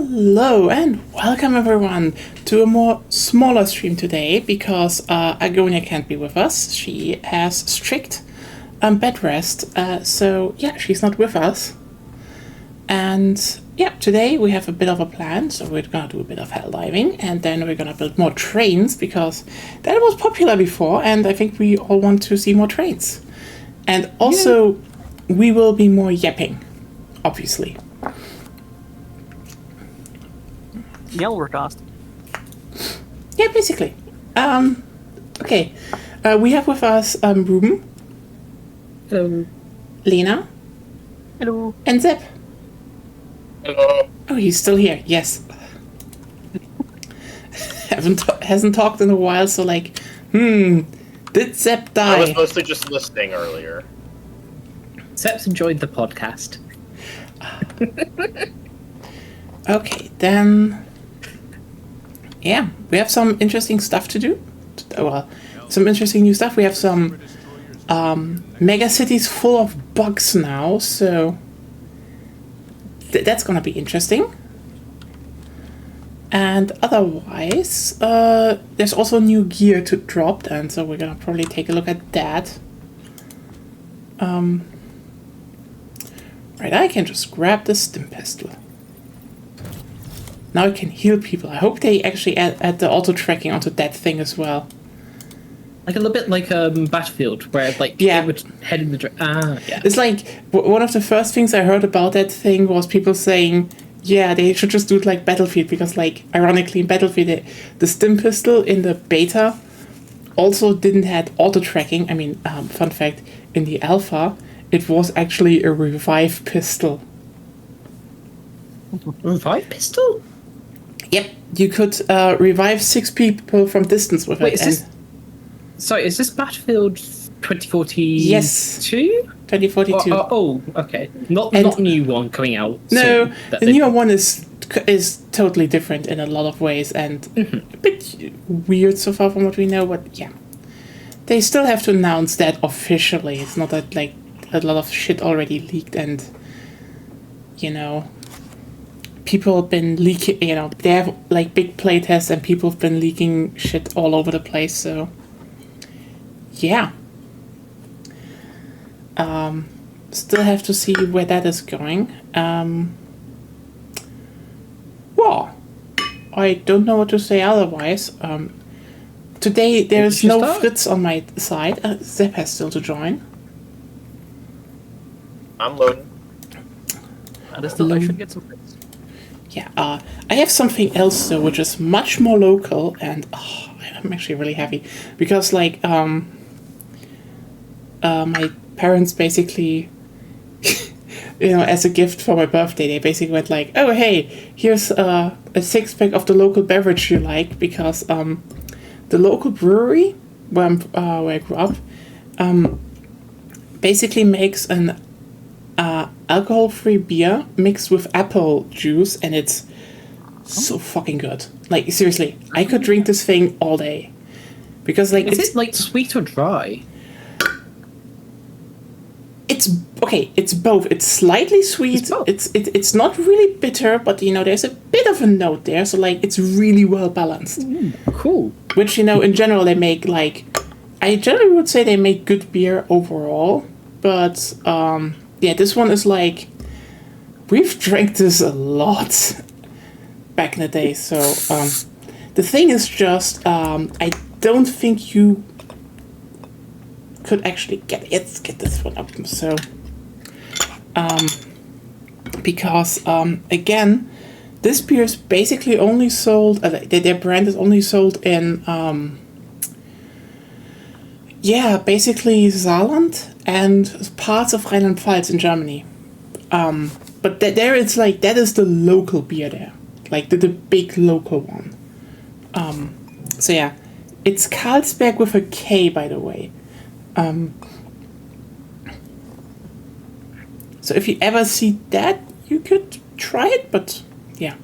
Hello and welcome everyone to a more smaller stream today because Agonya can't be with us. She has strict bed rest, so yeah, she's not with us. And yeah, today we have a bit of a plan, so we're gonna do a bit of hell diving and then we're gonna build more trains because that was popular before and I think we all want to see more trains. And also we will be more yapping, obviously. Yellowcast. Yeah, basically. Okay. We have with us Ruben. Hello. Lena. Hello. And Zeb. Hello. Oh, he's still here. Yes. Hasn't talked in a while, so like, did Zeb die? I was mostly just listening earlier. Zeb's enjoyed the podcast. Okay, then. Yeah, we have some interesting stuff to do. Well, some interesting new stuff. We have some mega cities full of bugs now, so that's gonna be interesting. And otherwise, there's also new gear to drop, and so we're gonna probably take a look at that. Right, I can just grab the stim pistol. Now I can heal people. I hope they actually add the auto-tracking onto that thing as well. Like a little bit like Battlefield, where like Yeah. it would head in the yeah. It's like, one of the first things I heard about that thing was people saying, yeah, they should just do it like Battlefield, because like, ironically in Battlefield, the stim pistol in the beta also didn't have auto-tracking. I mean, fun fact, in the alpha, it was actually a revive pistol. Revive pistol? Yep, you could revive 6 people from distance with Wait, it. is this Battlefield 2042? Yes. 2042. Oh, okay. Not new one coming out. No, soon, the newer one is totally different in a lot of ways and a bit weird so far from what we know, but yeah. They still have to announce that officially. It's not that like a lot of shit already leaked and, you know, people have been leaking, you know, they have like big playtests and people have been leaking shit all over the place, so yeah. Still have to see where that is going. Well, I don't know what to say otherwise. Today there's no Fritz on my side. Zeb has still to join. I'm loading. I should get some friends. Yeah, I have something else though, which is much more local, and I'm actually really happy because like my parents basically, you know, as a gift for my birthday, they basically went like, oh hey, here's a 6-pack of the local beverage you like, because the local brewery where I grew up basically makes an alcohol-free beer mixed with apple juice, and it's so fucking good. Like seriously, I could drink this thing all day because like is it like sweet or dry? It's okay. It's both. It's slightly sweet. It's not really bitter, but you know there's a bit of a note there. So like it's really well balanced. Cool. Which, you know, in general they make like, I generally would say they make good beer overall, but yeah, this one is like, we've drank this a lot back in the day. So the thing is just I don't think you could actually get this one up. So because again, this beer is basically only sold, their brand is only sold in basically Saarland and parts of Rheinland-Pfalz in Germany. But there it's like, that is the local beer there, like the big local one. So yeah, it's Carlsberg with a K, by the way. So if you ever see that, you could try it, but yeah.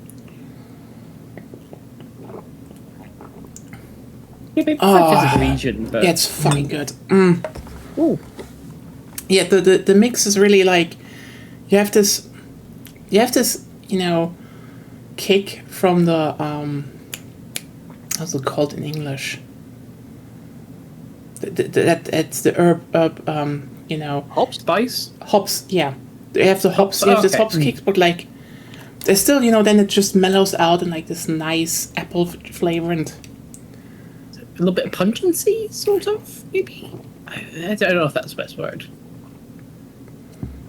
Maybe a region, but Yeah, it's fucking good. Ooh. Yeah, the mix is really like, you have this, you know, kick from the how's it called in English? It's the herb, you know. Hops? Spice? Hops, yeah. You have the hops, you have this okay. hops kick, but like, there's still, you know, then it just mellows out in like this nice apple flavor and... A little bit of pungency, sort of, maybe? I don't know if that's the best word.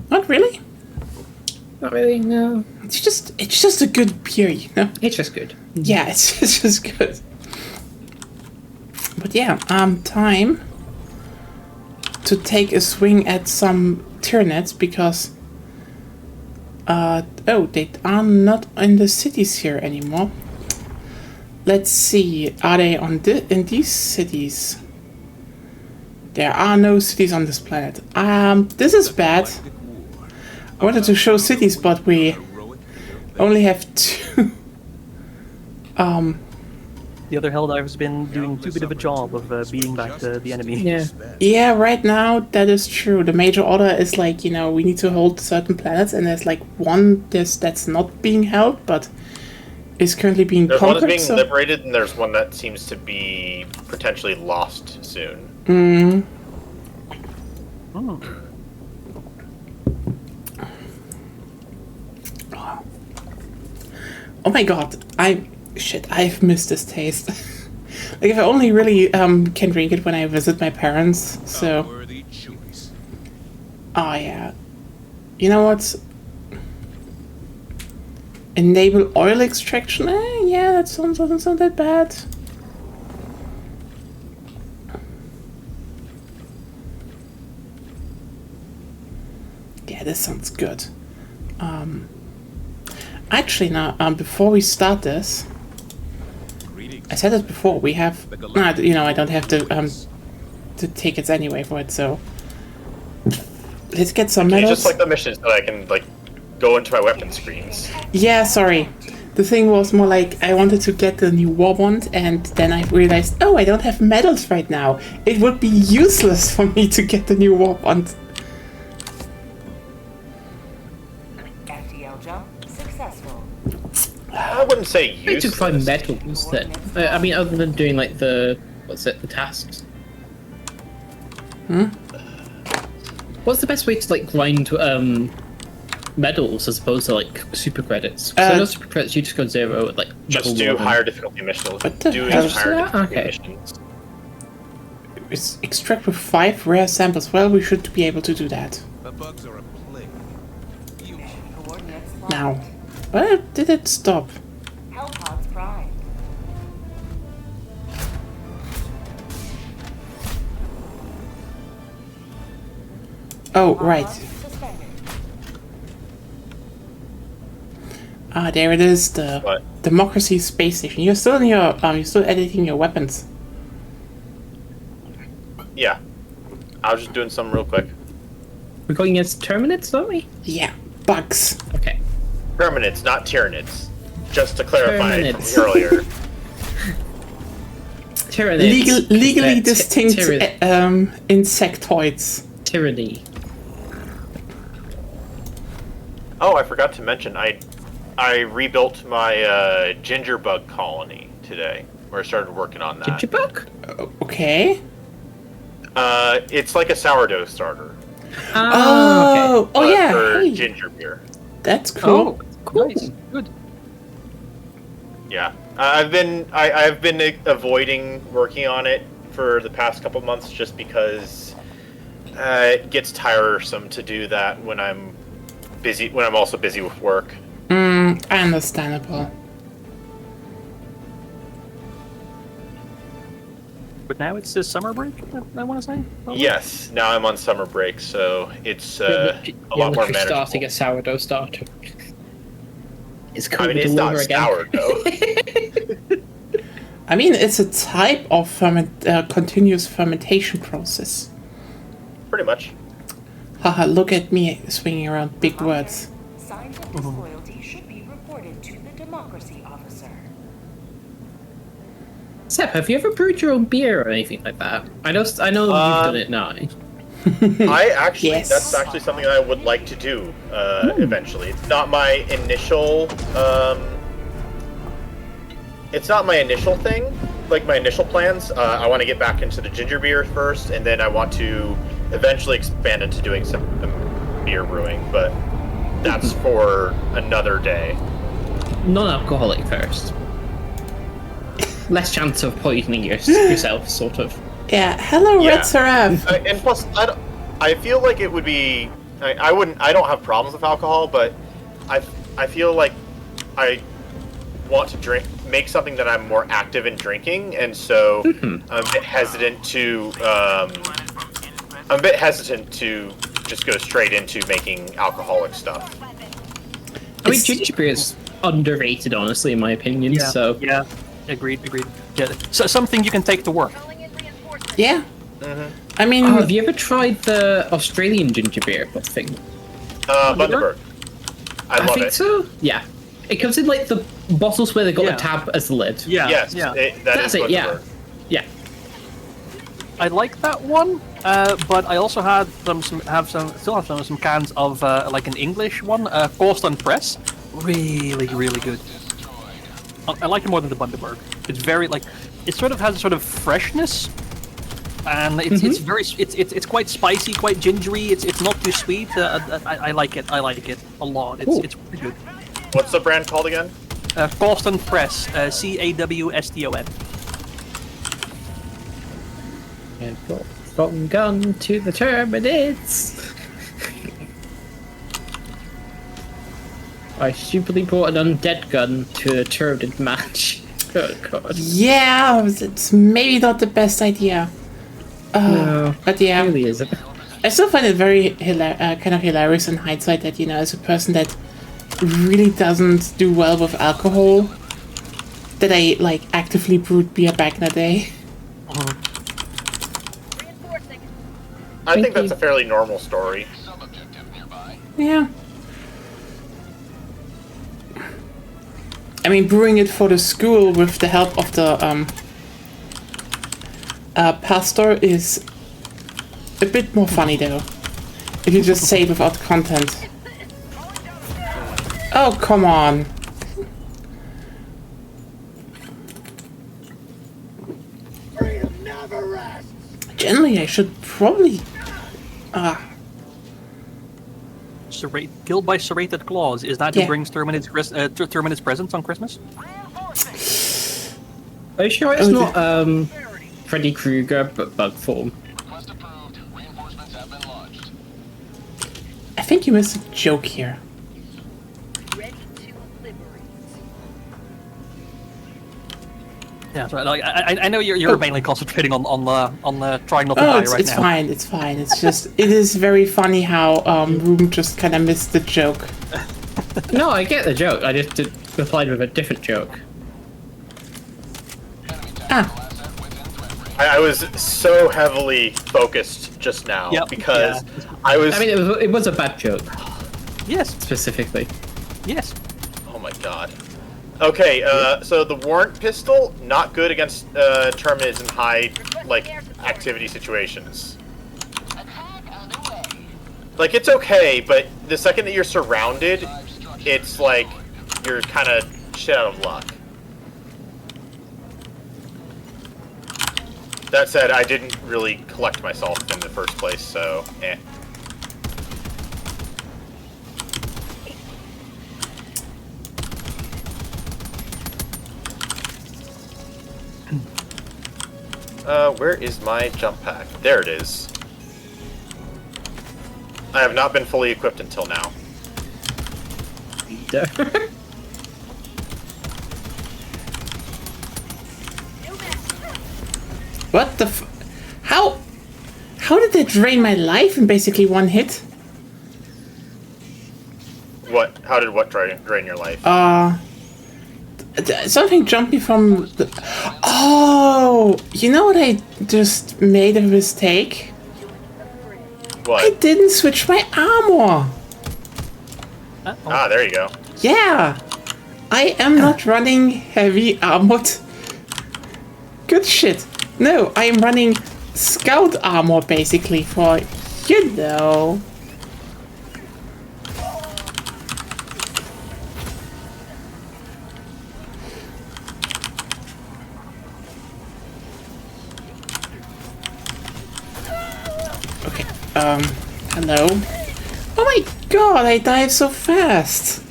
Not really. Not really, no. It's just a good beer, you know? It's just good. Yeah, it's just good. But yeah, time to take a swing at some Tyranids because oh, they are not in the cities here anymore. Let's see, are they on in these cities? There are no cities on this planet. This is bad. I wanted to show cities, but we only have 2. The other Helldivers have been doing too bit of a job of beating back the enemy. Yeah. Yeah, right now that is true. The major order is like, you know, we need to hold certain planets, and there's like one that's not being held, but is currently being There's one conquered. that's being liberated, and there's one that seems to be potentially lost soon. Mm. Hmm. Oh my god, I've missed this taste. Like, if I only really can drink it when I visit my parents, so... Oh yeah. You know what? Enable oil extraction? Yeah, that doesn't sound that bad. Yeah, this sounds good. Actually, now, before we start this, I said it before. We have, you know, I don't have the tickets anyway for it. So let's get some Can you medals. just like the missions that I can like go into my weapon screens? Yeah, sorry. The thing was more like I wanted to get the new war bond, and then I realized, oh, I don't have medals right now. It would be useless for me to get the new war bond. FTL jump successful. I wouldn't say I need to useless. find medals then. I mean, other than doing like the tasks. Hmm? What's the best way to like grind medals as opposed to like super credits? 'Cause I know super credits you just go 0 at like Just level do 1. higher difficulty missions. What the Do hell? higher difficulty Okay. missions. It's extract with 5 rare samples. Well, we should be able to do that The bugs are a plague. Mission coordinates locked. now. Where did it stop? Hellpods prime. Oh, right. Suspended. Ah, there it is. The What? Democracy Space Station. You're still in your you're still editing your weapons. Yeah. I was just doing some real quick. We're going against Terminids, aren't we? Yeah, bugs. Okay. Terminids, not Tyranids. Just to clarify Terminids. from earlier. Tyranids. Legally They're distinct insectoids. tyranny. Oh, I forgot to mention, I rebuilt my ginger bug colony today. Or I started working on that. Jitterbug? Okay. It's like a sourdough starter. Oh, oh yeah. For Hey, ginger beer. that's cool. Cool. Nice. Good. Yeah, I've been avoiding working on it for the past couple months just because it gets tiresome to do that when I'm busy. When I'm also busy with work. Understandable. But now it's the summer break, I want to say? Probably? Yes, now I'm on summer break, so it's a lot more manageable. Starting a sourdough starter. It's I cool mean, to it's not over again. sourdough. I mean, it's a type of continuous fermentation process. Pretty much. Haha, look at me swinging around big words. Signs of disloyalty should be reported to the democracy officer. Seb, have you ever brewed your own beer or anything like that? I know you've done it now. Yes. That's actually something I would like to do eventually. It's not my initial it's not my initial thing, like my initial plans. I want to get back into the ginger beer first, and then I want to eventually expand into doing some beer brewing, but that's for another day. Non-alcoholic first. Less chance of poisoning yourself, sort of. Yeah, hello, Yeah. Red Seraph. And plus, I feel like it would be. I don't have problems with alcohol, but I feel like I want to make something that I'm more active in drinking, and so I'm a bit hesitant to just go straight into making alcoholic stuff. I mean, ginger beer is underrated, honestly, in my opinion. Yeah. So Yeah. Agreed. Yeah. So something you can take to work. Yeah. I mean, have you ever tried the Australian ginger beer thing? Bundaberg. I love think it. so. Yeah, it comes in like the bottles where they got Yeah. the tab as the lid. Yeah. Yes, Yeah. That's it. Yeah, Bundaberg. yeah. I like that one, but I also had still have some cans of like an English one, Coast and Press. Really good. I like it more than the Bundaberg. It's very like, it sort of has a sort of freshness, and it's quite spicy, quite gingery. It's not too sweet. I like it. I like it a lot. It's pretty good. What's the brand called again? Coast and Press, CAWSTON. And go from gun to the terminates. I stupidly brought an undead gun to a Turreted match. Oh god. yeah, it's maybe not the best idea. No, But yeah, it really isn't. I still find it very kind of hilarious in hindsight that, you know, as a person that really doesn't do well with alcohol, that I like actively brewed beer back in the day. I think that's a fairly normal story. Yeah. I mean, brewing it for the school with the help of the pastor is a bit more funny, though. If you just say it without content. Oh, come on. Generally, I should probably... Killed by serrated claws. Is that Yeah. who brings Terminate's presents on Christmas? Are you sure it's Oh, not Freddy Krueger but bug form? I think you missed a joke here. Yeah, so like, I know you're mainly concentrating on trying not to Oh, die it's, right it's now. fine, it's fine. It's just, it is very funny how Ruben just kind of missed the joke. No, I get the joke. I just replied with a different joke. Ah, I was so heavily focused just now Yep, because yeah. I was. I mean, it was a bad joke, Yes, specifically. yes. Oh my god. Okay, so the warrant pistol, not good against terminates in high, like, activity situations. Like, it's okay, but the second that you're surrounded, it's like, you're kind of shit out of luck. That said, I didn't really collect myself in the first place, so, eh. Where is my jump pack? There it is. I have not been fully equipped until now. what the How did that drain my life in basically one hit? What? How did what drain your life? Something jumped me from the... Oh! You know what I just made a mistake? I What? didn't switch my armor! Ah, there you go. Yeah! I am not running heavy armored... Good shit. No, I am running scout armor basically for... You know... Hello? Oh my god, I died so fast!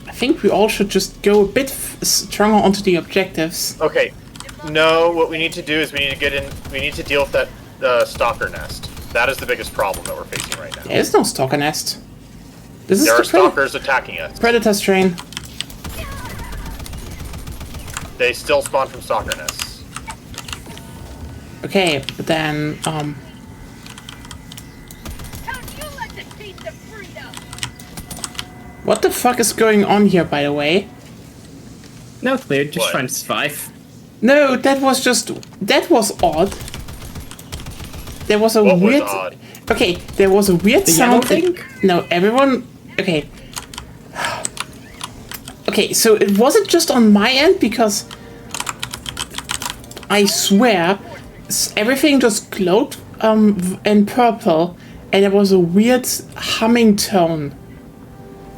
I think we all should just go a bit stronger onto the objectives. Okay. No, what we need to do is we need to get in. We need to deal with that stalker nest. That is the biggest problem that we're facing right now. There is no stalker nest. This is There the are stalkers attacking us. Predator strain. They still spawn from stalker nests. Okay, but then, Don't you let the taste of freedom! what the fuck is going on here, by the way? No, clear. Just What? trying to survive. No, that was odd. There was a What was weird... odd? Okay, there was a weird The sound... yellow thing? No, everyone... Okay. Okay, so it wasn't just on my end, because... I swear, everything just glowed in purple, and there was a weird humming tone.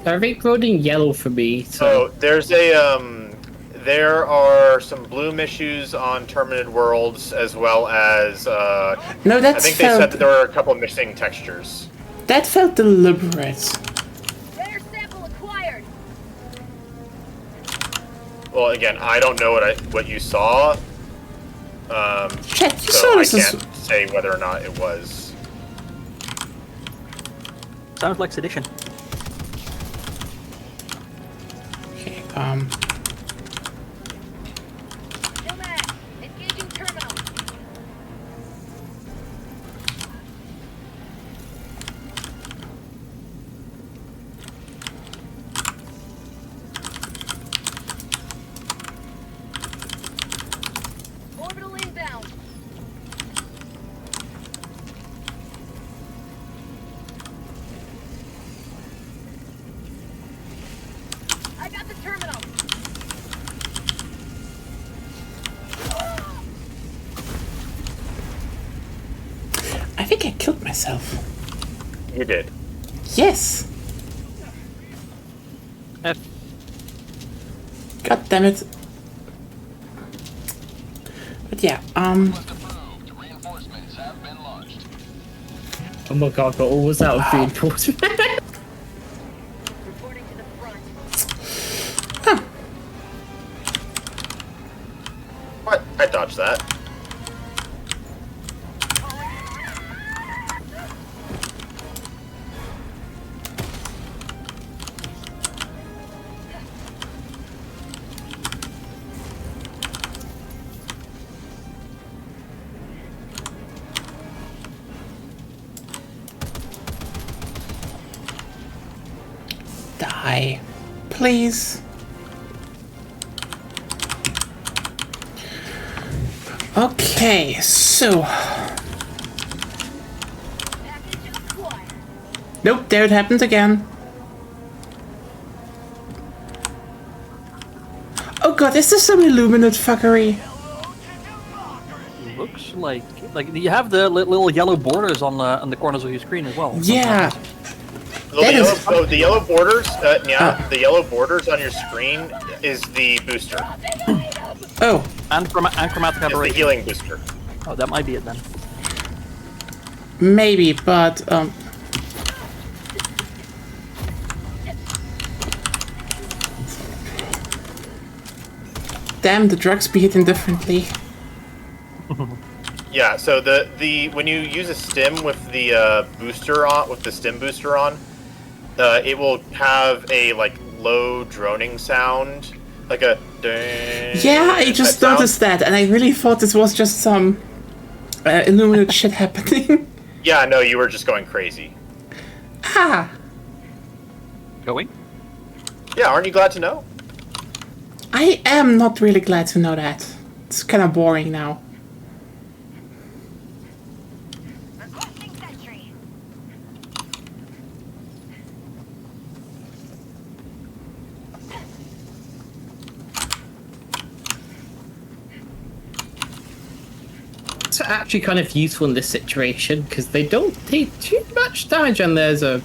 Everything glowed in yellow for me. So there's a there are some bloom issues on Terminated Worlds as well as No, I that's think they said that there were a couple of missing textures. that felt deliberate. Rare sample acquired! Well, again, I don't know what you saw. Chat, you So saw I this as... can't say whether or not it was. Sounds like sedition. Okay, Nomad, engaging terminal. Orbital inbound. I got the terminal. I think I killed myself. You did. Yes! F. God damn it. But yeah, Reinforcements have been launched. Oh my god, but all was out of reinforcement. Reporting to the front. What? I dodged that. die. Please. Okay, so... Package acquired. Nope, there it happened again. Oh god, is this some Illuminate fuckery? Looks like you have the little yellow borders on the corners of your screen as well. Yeah. Well, That the, is- the yellow borders, yeah, Ah. the yellow borders on your screen is the booster. Oh, And chromatic It's the aberration. healing booster. Oh, that might be it then. maybe, but... Damn, the drugs be hitting differently. Yeah, so the when you use a stim with the booster on, with the stim booster on, it will have a like low droning sound, like a. Yeah, I just sound. noticed that, and I really thought this was just some Illuminate shit happening. Yeah, no, you were just going crazy. Ah! Going? Yeah, aren't you glad to know? I am not really glad to know that. It's kind of boring now. Requesting sentry. It's actually kind of useful in this situation because they don't take too much damage and there's a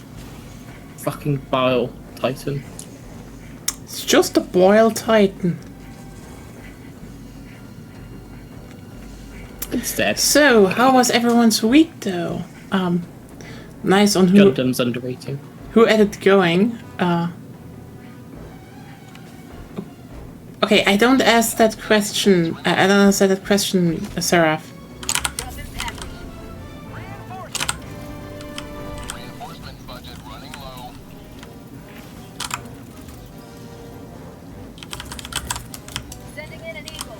fucking bile Titan. It's just a boiled Titan. It's dead. So, how was everyone's week though? Nice on who Gundam's underrated. who added going. Okay, I don't ask that question. I don't answer that question, Seraph. Drop this package. Reinforcement budget running low. Sending in an eagle.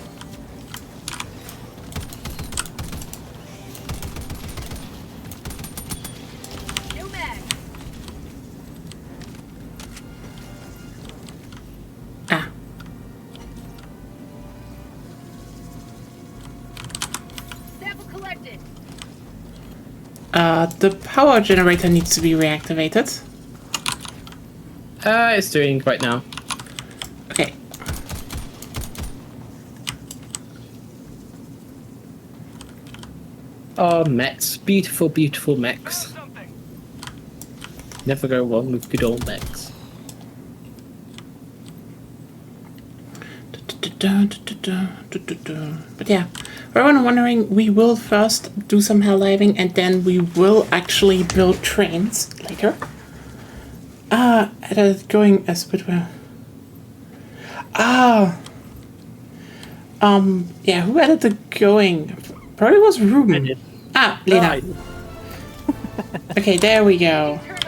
New mag. Ah, Sample collected. the power generator needs to be reactivated. It's doing right now. Okay. Oh, mechs. Beautiful, beautiful mechs. Never go wrong with good old mechs. But yeah, for everyone wondering, we will first do some helldiving and then we will actually build trains later. Going as bit well. Yeah, who added the going? Probably was Ruben. did. Lena. I did. Okay, there we go. Terminal.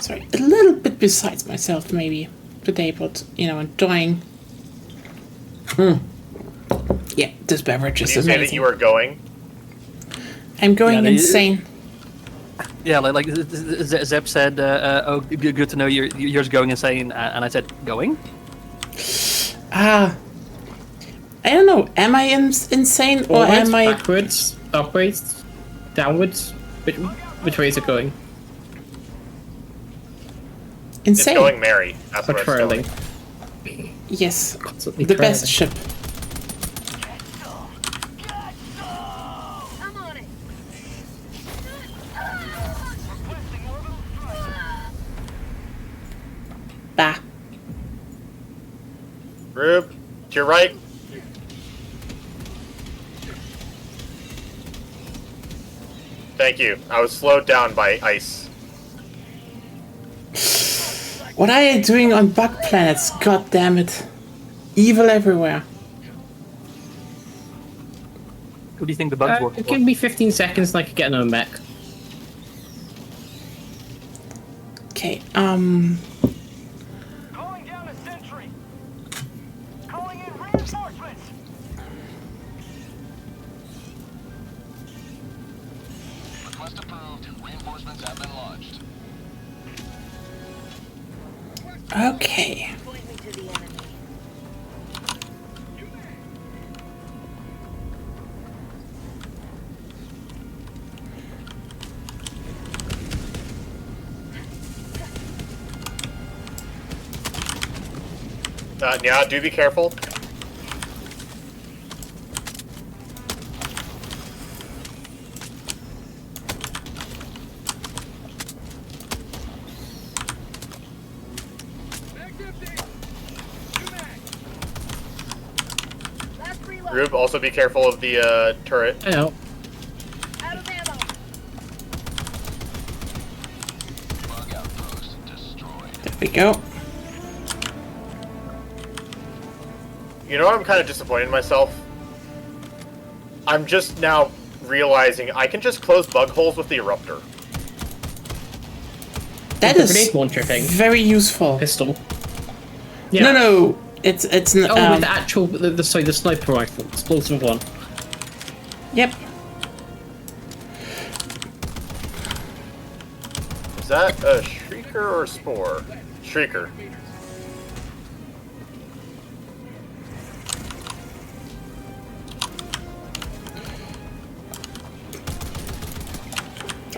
Sorry, a little bit besides myself maybe today, but you know, enjoying. Yeah, this beverage Did is you say that amazing. you were going? I'm going Yeah, insane. Yeah, like Zeb said, oh, good to know you're going insane, and I said, going? I don't know. Am I insane or Forwards, am I backwards, upwards, downwards? Which way is it going? It's insane? going Mary. That's Or where it's trailing? going. Yes, Constantly the trailing. best ship. I'm on it. Bah. Rube, to your right. Thank you. I was slowed down by ice. What are you doing on bug planets? God damn it. Evil everywhere. Who do you think the bugs work for? Give me 15 seconds and I could get another mech. Okay, Calling down a sentry. Calling in reinforcements. Request approved. Reinforcements have been launched. okay. Point me to the enemy. Yeah, do be careful. Last reload. Rube, also be careful of the turret. I know. Out of ammo. Bug outpost destroyed. There we go. You know, I'm kind of disappointed in myself. I'm just now realizing I can just close bug holes with the eruptor. That The is grenade launcher thing. very useful. Pistol. No, it's Oh, with the actual, the sniper rifle, explosive one. Yep. Is that a shrieker or a spore? Shrieker.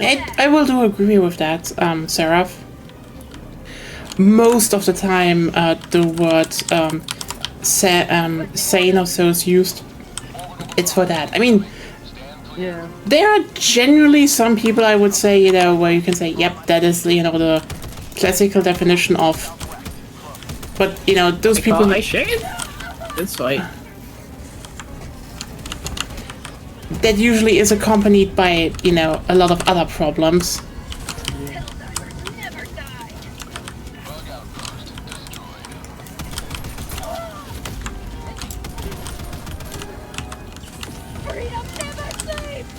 I will do agree with that, Seraph. Most of the time, the word sane or so is used. It's for that. I mean, Yeah. There are generally some people, I would say, you know, where you can say, yep, that is, you know, the classical definition of. But, you know, those people. I shit. That's fine. That usually is accompanied by, you know, a lot of other problems. Helldivers never die. Bug outpost destroyed. Freedom never sleeps.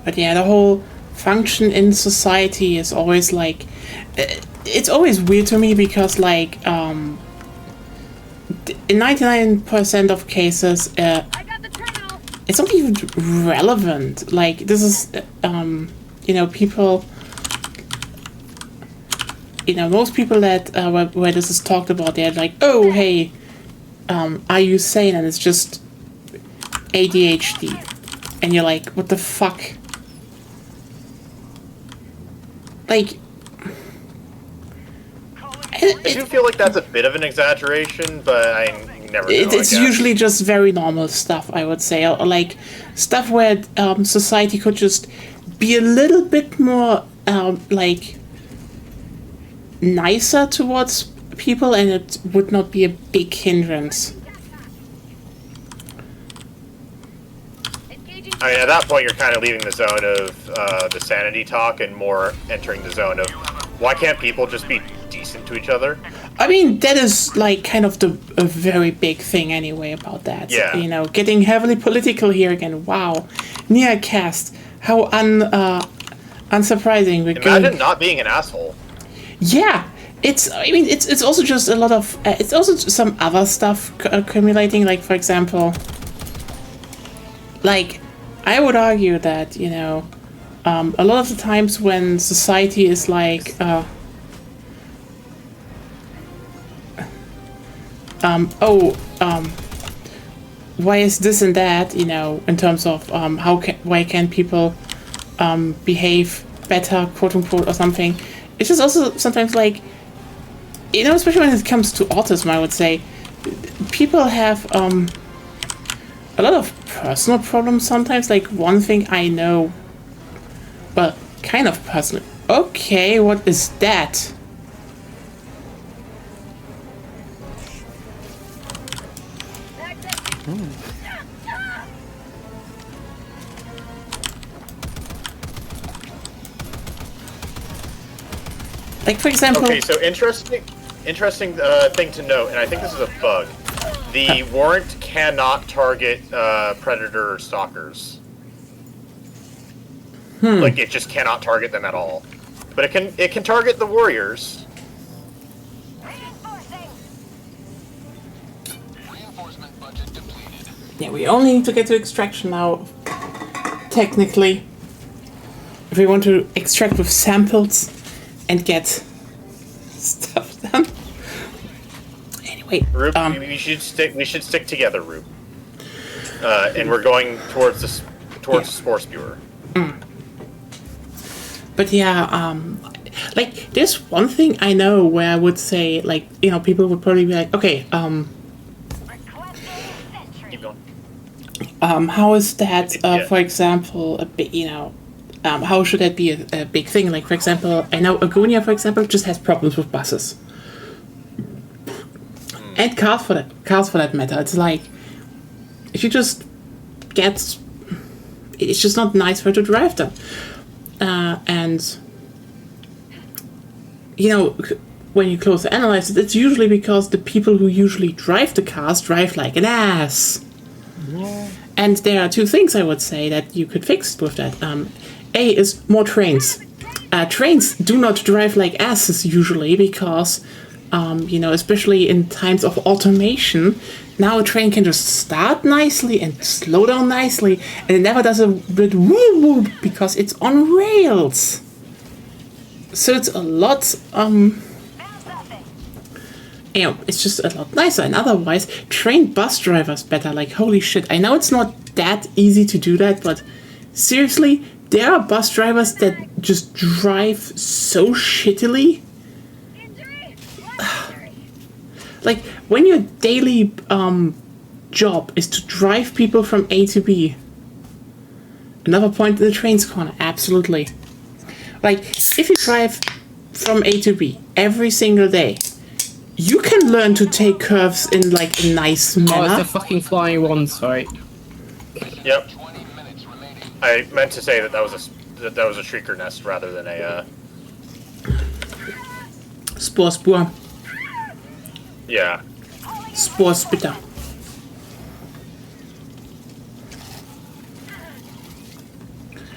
But yeah, the whole function in society is always like, it's always weird to me because like in 99% of cases I got the terminal. it's not even relevant. Like this is you know, people, you know, most people that where this is talked about, they're like, oh hey, are you sane? And it's just ADHD, and you're like, what the fuck? Like, I do feel like that's a bit of an exaggeration, but I never know, it's I guess. usually just very normal stuff, I would say, or like stuff where society could just be a little bit more like nicer towards people, and it would not be a big hindrance. Engaging. I mean, at that point, you're kind of leaving the zone of the sanity talk and more entering the zone of why can't people just be decent to each other? I mean, that is like kind of a very big thing anyway about that. Yeah. You know, getting heavily political here again. Wow. Nia Cast. How unsurprising. We're Imagine getting, not being an asshole. yeah. I mean, it's also just a lot of, it's also some other stuff accumulating, like, for example, like, I would argue that, you know, a lot of the times when society is like, why is this and that, you know, in terms of why can people behave better, quote unquote, or something. It's just also sometimes like, you know, especially when it comes to autism, I would say, people have a lot of personal problems sometimes. Like, one thing I know, well, kind of personal. Okay, what is that? Like, for example... Okay, so interesting thing to note, and I think this is a bug. The warrant cannot target predator or stalkers. Like, it just cannot target them at all. But it can target the warriors. Reinforcement budget depleted. Yeah, we only need to get to extraction now, technically. If we want to extract with samples and get stuff done. Anyway, Rube, we should stick together, Rube. And we're going towards the spore spewer. but yeah, like, there's one thing I know where I would say, like, you know, people would probably be like, okay, Keep going. how is that, Yeah. for example, a bit, you know, how should that be a big thing? Like, for example, I know Agonya, for example, just has problems with buses. And cars for that matter. It's like, if you just get... It's just not nice for her to drive them. And, you know, when you closely analyze it, it's usually because the people who usually drive the cars drive like an ass. Yeah. And there are two things I would say that you could fix with that. A is more trains. Trains do not drive like asses usually because, you know, especially in times of automation, now a train can just start nicely and slow down nicely, and it never does a bit woo woo because it's on rails. So it's a lot, you know, it's just a lot nicer. And otherwise, train bus drivers better. Like, holy shit. I know it's not that easy to do that, but seriously, there are bus drivers that just drive so shittily. Injury? What injury? Like, when your daily job is to drive people from A to B. Another point in the train's corner, absolutely. Like, if you drive from A to B every single day, you can learn to take curves in, like, a nice Oh, manner. it's the fucking flying one, sorry. Yep. I meant to say that that was a shrieker nest rather than a. Spur. Yeah. Sporspitter.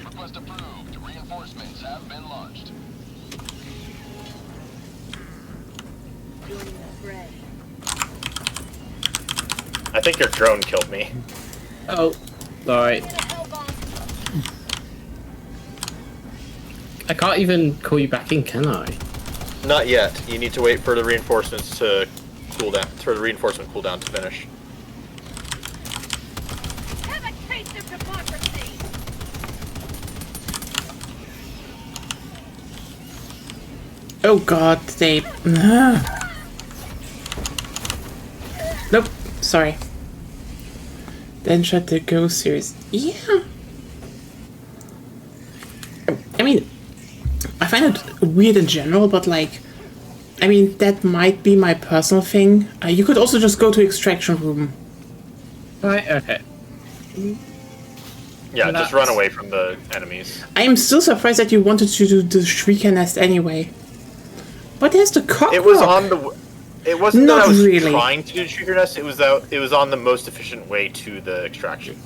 Request approved. Reinforcements have been launched. Joining the fray. I think your drone killed me. Oh, alright. Get a hell bomb. I can't even call you back in, can I? Not yet. You need to wait for the reinforcements to cool down. For the reinforcement cooldown to finish. Have a taste of democracy. Oh god, they... Nope, sorry. Then shut the Ghost series. Yeah. I mean, I find it weird in general, but like, I mean, that might be my personal thing. You could also just go to extraction room. Right, okay. Yeah, Nuts. just run away from the enemies. I am still surprised that you wanted to do the Shrieker Nest anyway. But there's the cockroach. It was on the. It wasn't Not that I was really. trying to do shrieker nest. It was that it was on the most efficient way to the extraction.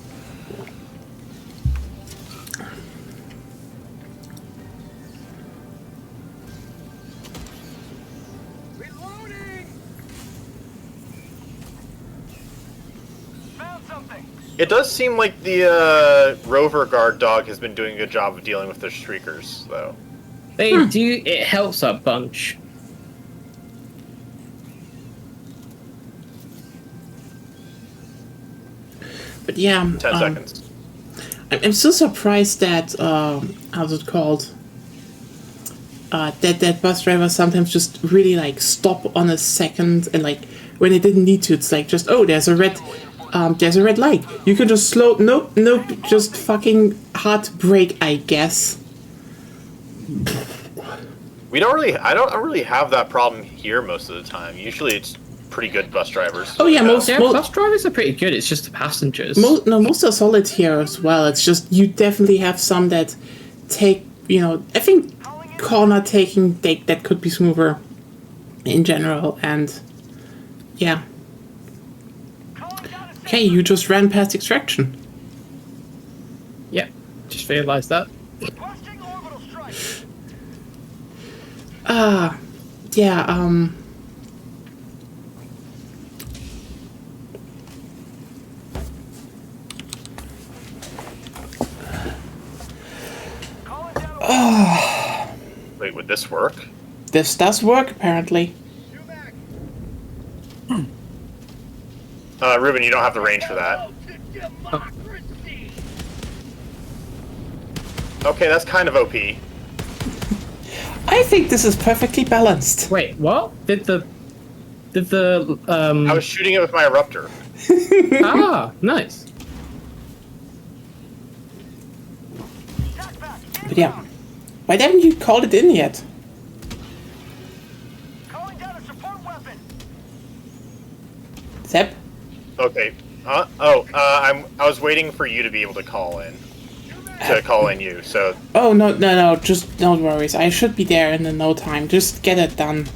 Reloading! Found something! It does seem like the rover guard dog has been doing a good job of dealing with the shriekers, though. They do, it helps a bunch. But yeah, 10 seconds. I'm still surprised that how's it called? That bus drivers sometimes just really like stop on a second and like when they didn't need to, it's like just there's a red light. You can just slow. Nope, just fucking hard brake, I guess. I don't really have that problem here most of the time. Usually it's pretty good bus drivers. Oh yeah, most Bus drivers are pretty good, it's just the passengers. most are solid here as well. It's just you definitely have some that take, I think corner taking that could be smoother in general, and yeah. Okay, you just ran past extraction. Yep, just realised that. Requesting orbital strike! Yeah, Calling down Wait, would this work? this does work apparently. Ruben, you don't have the range for that. Democracy. Okay, that's kind of OP. I think this is perfectly balanced. Wait, what? Did the I was shooting it with my eruptor. nice. But yeah, why haven't you called it in yet? calling down a support weapon! Zep? Okay. I was waiting for you to be able to call in. To call in you, so... Oh, no, just no worries. I should be there in no time. Just get it done.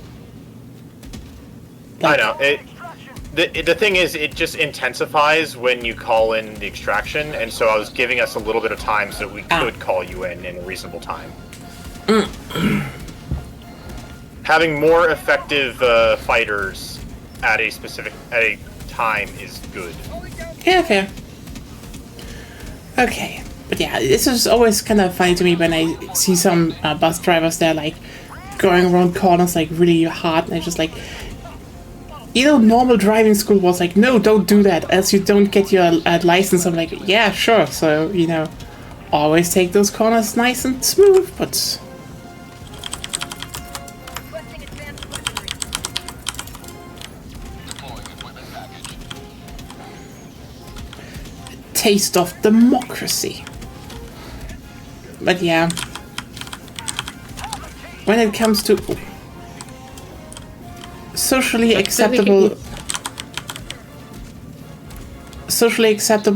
I know. The thing is, it just intensifies when you call in the extraction, and so I was giving us a little bit of time so that we could call you in a reasonable time. Having more effective fighters at a time is good. Yeah, fair. Okay. But yeah, this is always kind of funny to me when I see some bus drivers there, like, going around corners, like, really hard, and I just, like... normal driving school was like, no, don't do that, else you don't get your license. I'm like, yeah, sure, so, always take those corners nice and smooth, but Requesting advanced weaponry. Deploying equipment package. taste of democracy. But yeah, when it comes to socially acceptable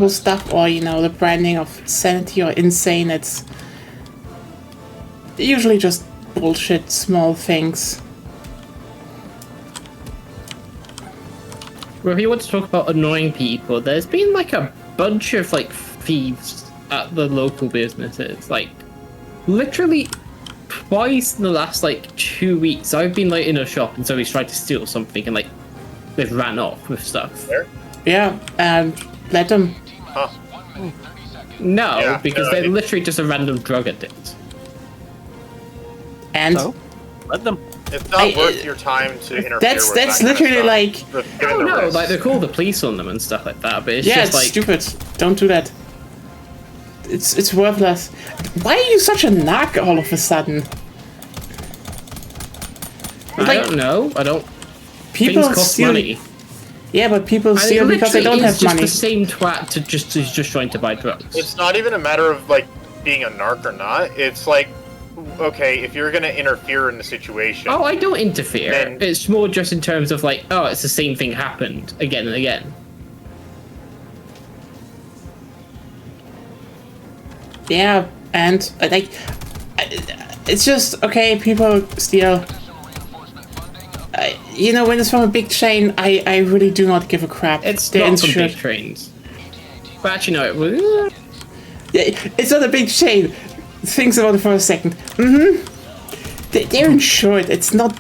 stuff, or the branding of sanity or insane, it's usually just bullshit small things. Well, if you want to talk about annoying people, there's been like a bunch of like thieves at the local businesses. Like, literally twice in the last like 2 weeks, I've been like in a shop and somebody's tried to steal something and like they've ran off with stuff. There? Yeah, and let them. Huh. No, Yeah, because no, they're it- literally just a random drug addict. And So, let them. It's not worth your time to interfere that's with that literally kind of like, stuff, given Oh the no, risk. like they call the police on them and stuff like that, but it's yeah, just it's like stupid. Don't do that. It's worthless. Why are you such a narc all of a sudden? I Like, don't know. I don't. people Things cost steal. money. Yeah, but people And it steal because they don't literally have is just money. the same twat to who's just trying to buy drugs. It's not even a matter of like being a narc or not. It's like, okay, if you're gonna interfere in the situation, Oh, I don't interfere. Then- It's more just in terms of like, oh, it's the same thing happened again and again. Yeah, and like, it's just okay. People steal. When it's from a big chain, I really do not give a crap. It's They're not from insured. big trains. But actually, no, it was. Yeah, it's not a big chain. Think about it for a second. They're insured. It's not.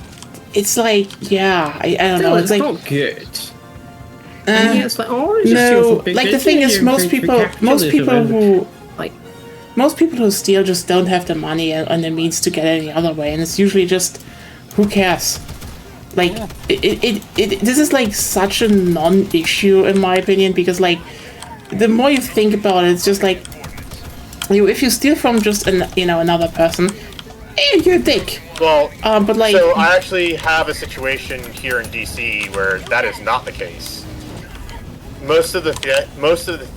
It's like, yeah, I don't know. No, It's it's like, not good. And yeah, it's like, oh, it's just no, steal for big like the trains. thing Yeah, is, you're most great for people capitalism and, who like, most people who steal just don't have the money and the means to get any other way, and it's usually just, who cares? Like, this is like such a non-issue in my opinion, because like, the more you think about it, it's just like, if you steal from just another person, you're a dick. well, But like, so I actually have a situation here in DC where that is not the case. Most of the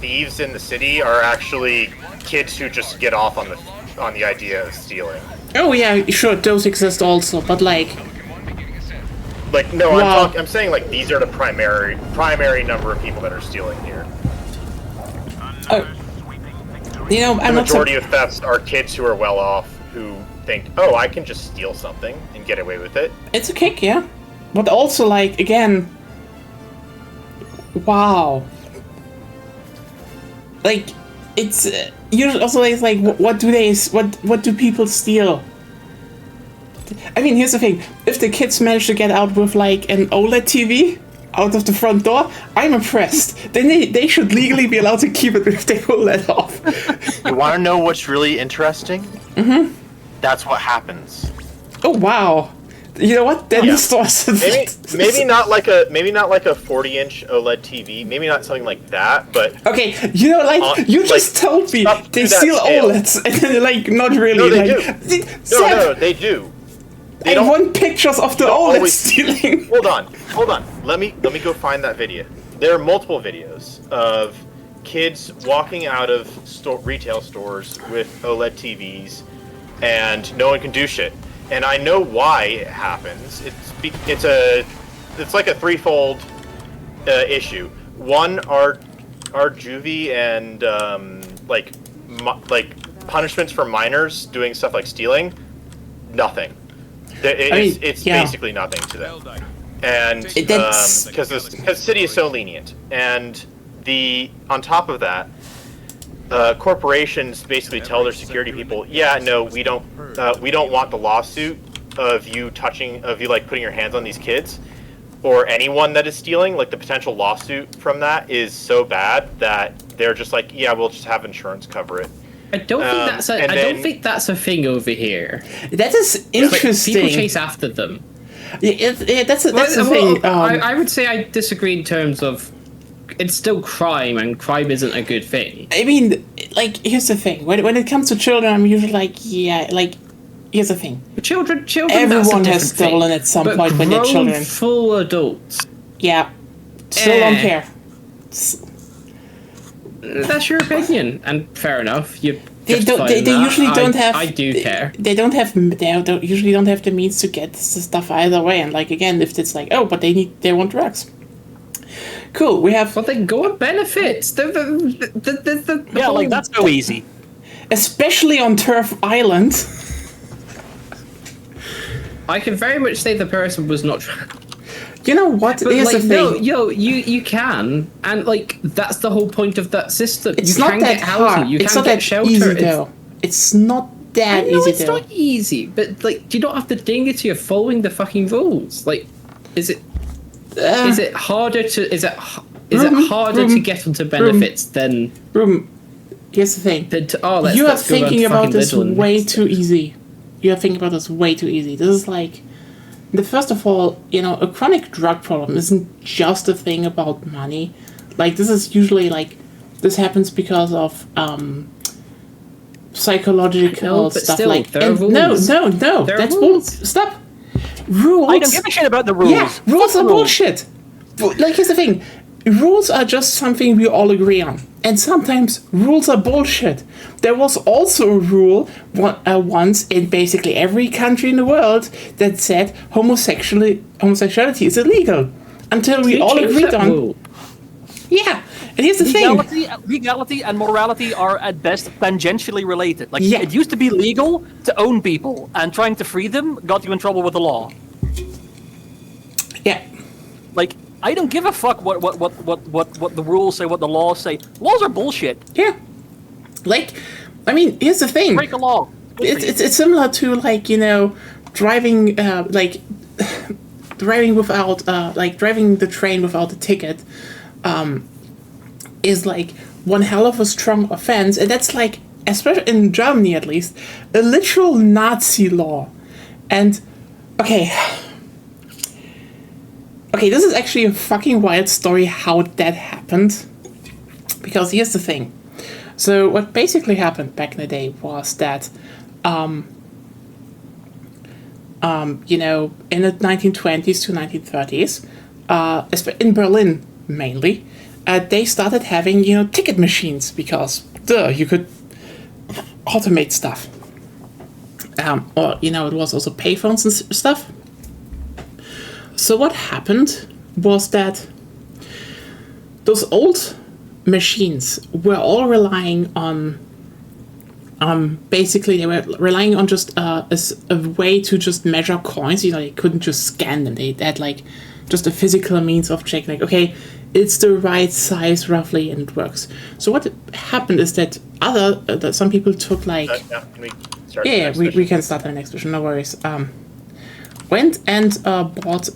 thieves in the city are actually kids who just get off on the idea of stealing. oh yeah, sure, those exist also, but like, Like, no, Wow. I'm saying like these are the primary number of people that are stealing here. I'm The not so. majority of thefts are kids who are well off who think, oh, I can just steal something and get away with it. It's a kick, yeah, but also like again, wow. Like, it's usually also it's like what do people steal? I mean, here's the thing: if the kids manage to get out with like an OLED TV out of the front door, I'm impressed. Then they should legally be allowed to keep it with their OLED off. You want to know what's really interesting? Mm-hmm. That's what happens. Oh wow! You know what? Then Yeah. the stores. Maybe not like a 40-inch OLED TV. Maybe not something like that, but Okay, you just told me up to they that steal scale. OLEDs, and then like not really. No, they like, do. Seb, no, they do. They I don't. want pictures of the don't OLED always- stealing. Hold on. Let me go find that video. There are multiple videos of kids walking out of retail stores with OLED TVs, and no one can do shit. And I know why it happens. It's like a threefold issue. One are juvie and like punishments for minors doing stuff like stealing. Nothing. It's yeah. basically nothing to them. And That's- because the city is so lenient, and on top of that, corporations basically tell their security people, yeah, no, we don't want the lawsuit of you like putting your hands on these kids or anyone that is stealing. Like the potential lawsuit from that is so bad that they're just like, yeah, we'll just have insurance cover it. I don't think that's a. and I then- don't think that's a thing over here. That is Like, interesting. people chase after them. Yeah, that's the Well, thing. I would say I disagree in terms of it's still crime, and crime isn't a good thing. I mean, like, here's the thing. When it comes to children, I'm usually like, yeah, like, here's the thing. Children. Everyone that's a has different thing. stolen at some But point when they're grown, children. full adults. Yeah. Still don't Eh. care. That's your opinion, and fair enough. You. They don't. They usually don't have. I do care. They don't have. Usually don't have the means to get the stuff either way. And like again, if it's like, oh, but they want drugs. Cool. We have. But they go on benefits. Yeah, like that's so easy. Especially on Turf Island. I can very much say the person was not. You know what? But Here's like, the thing. no, you can, and like that's the whole point of that system. It's you not can that get housing, hard. you It's can not get that shelter. easy though. It's not that I know easy it's though. not easy, but like, do you not have the dignity of following the fucking rules? Like, is it harder to is it harder to get onto benefits than? Here's the thing. Let's You are go around thinking to about fucking this Lidl way next. too easy. You are thinking about this way too easy. This is like, first of all, a chronic drug problem isn't just a thing about money. Like, this is usually like, this happens because of psychological No, but stuff. still, Like, there are and no, rules. no, There are that's rules. stop. Rules. I don't give a shit about the rules. Yeah, rules Fuck are the rules. bullshit. Like, here's the thing. Rules are just something we all agree on. And sometimes rules are bullshit. There was also a rule once in basically every country in the world that said homosexuality is illegal. Until we all agreed on... Rule. Yeah, and here's the thing. Legality and morality are at best tangentially related. Like, Yeah. it used to be legal to own people, and trying to free them got you in trouble with the law. Yeah. Like, I don't give a fuck what the rules say, what the laws say. Laws are bullshit. Yeah. Like, I mean, here's the thing. Break a law. It's similar to, like, driving, driving without, driving the train without a ticket, is, like, one hell of a strong offense. And that's, like, especially in Germany at least, a literal Nazi law. And, okay, this is actually a fucking wild story how that happened. Because here's the thing. So what basically happened back in the day was that, in the 1920s to 1930s, in Berlin mainly, they started having, ticket machines because, you could automate stuff. It was also payphones and stuff. So what happened was that those old machines were all relying on, basically they were relying on just a way to just measure coins. They couldn't just scan them. They had like just a physical means of checking, like, okay, it's the right size roughly and it works. So what happened is that some people took like... Can we start the Yeah, next we mission? can start the next version, no worries. Went and bought,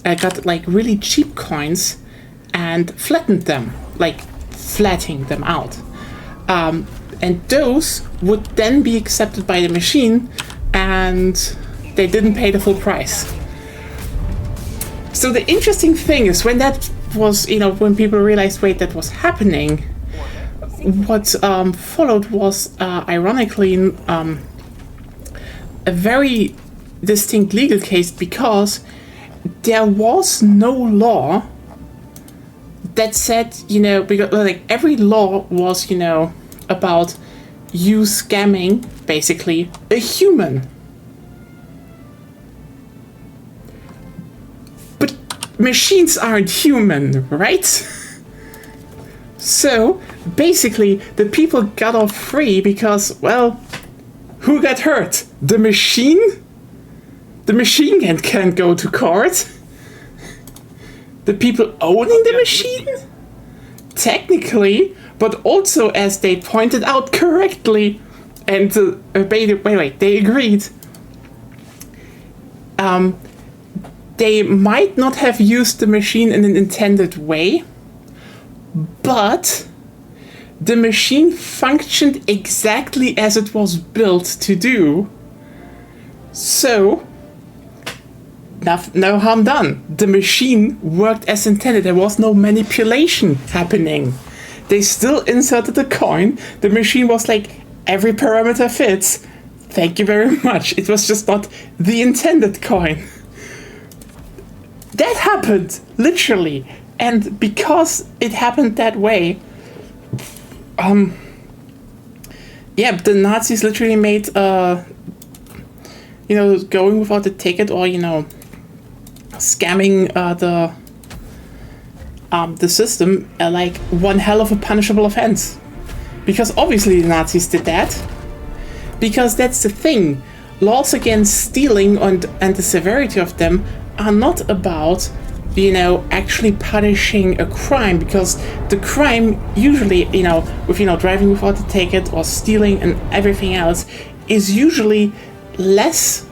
got like really cheap coins and flattened them, like flattening them out. And those would then be accepted by the machine and they didn't pay the full price. So the interesting thing is when that was, when people realized, wait, that was happening, what followed was, ironically, a very distinct legal case because there was no law that said, because like every law was, about you scamming basically a human. But machines aren't human, right? So basically the people got off free because, well, who got hurt? The machine? The machine can't go to court. The people owning the machine? Technically, but also as they pointed out correctly, and they agreed. They might not have used the machine in an intended way, but the machine functioned exactly as it was built to do. So, no harm done. The machine worked as intended. There was no manipulation happening. They still inserted the coin. The machine was like, every parameter fits. Thank you very much. It was just not the intended coin. That happened, literally. And because it happened that way, yeah, the Nazis literally made, going without the ticket or, scamming the system like one hell of a punishable offense. Because obviously the Nazis did that. Because that's the thing. Laws against stealing and the severity of them are not about, actually punishing a crime, because the crime usually, with, driving without a ticket or stealing and everything else is usually less,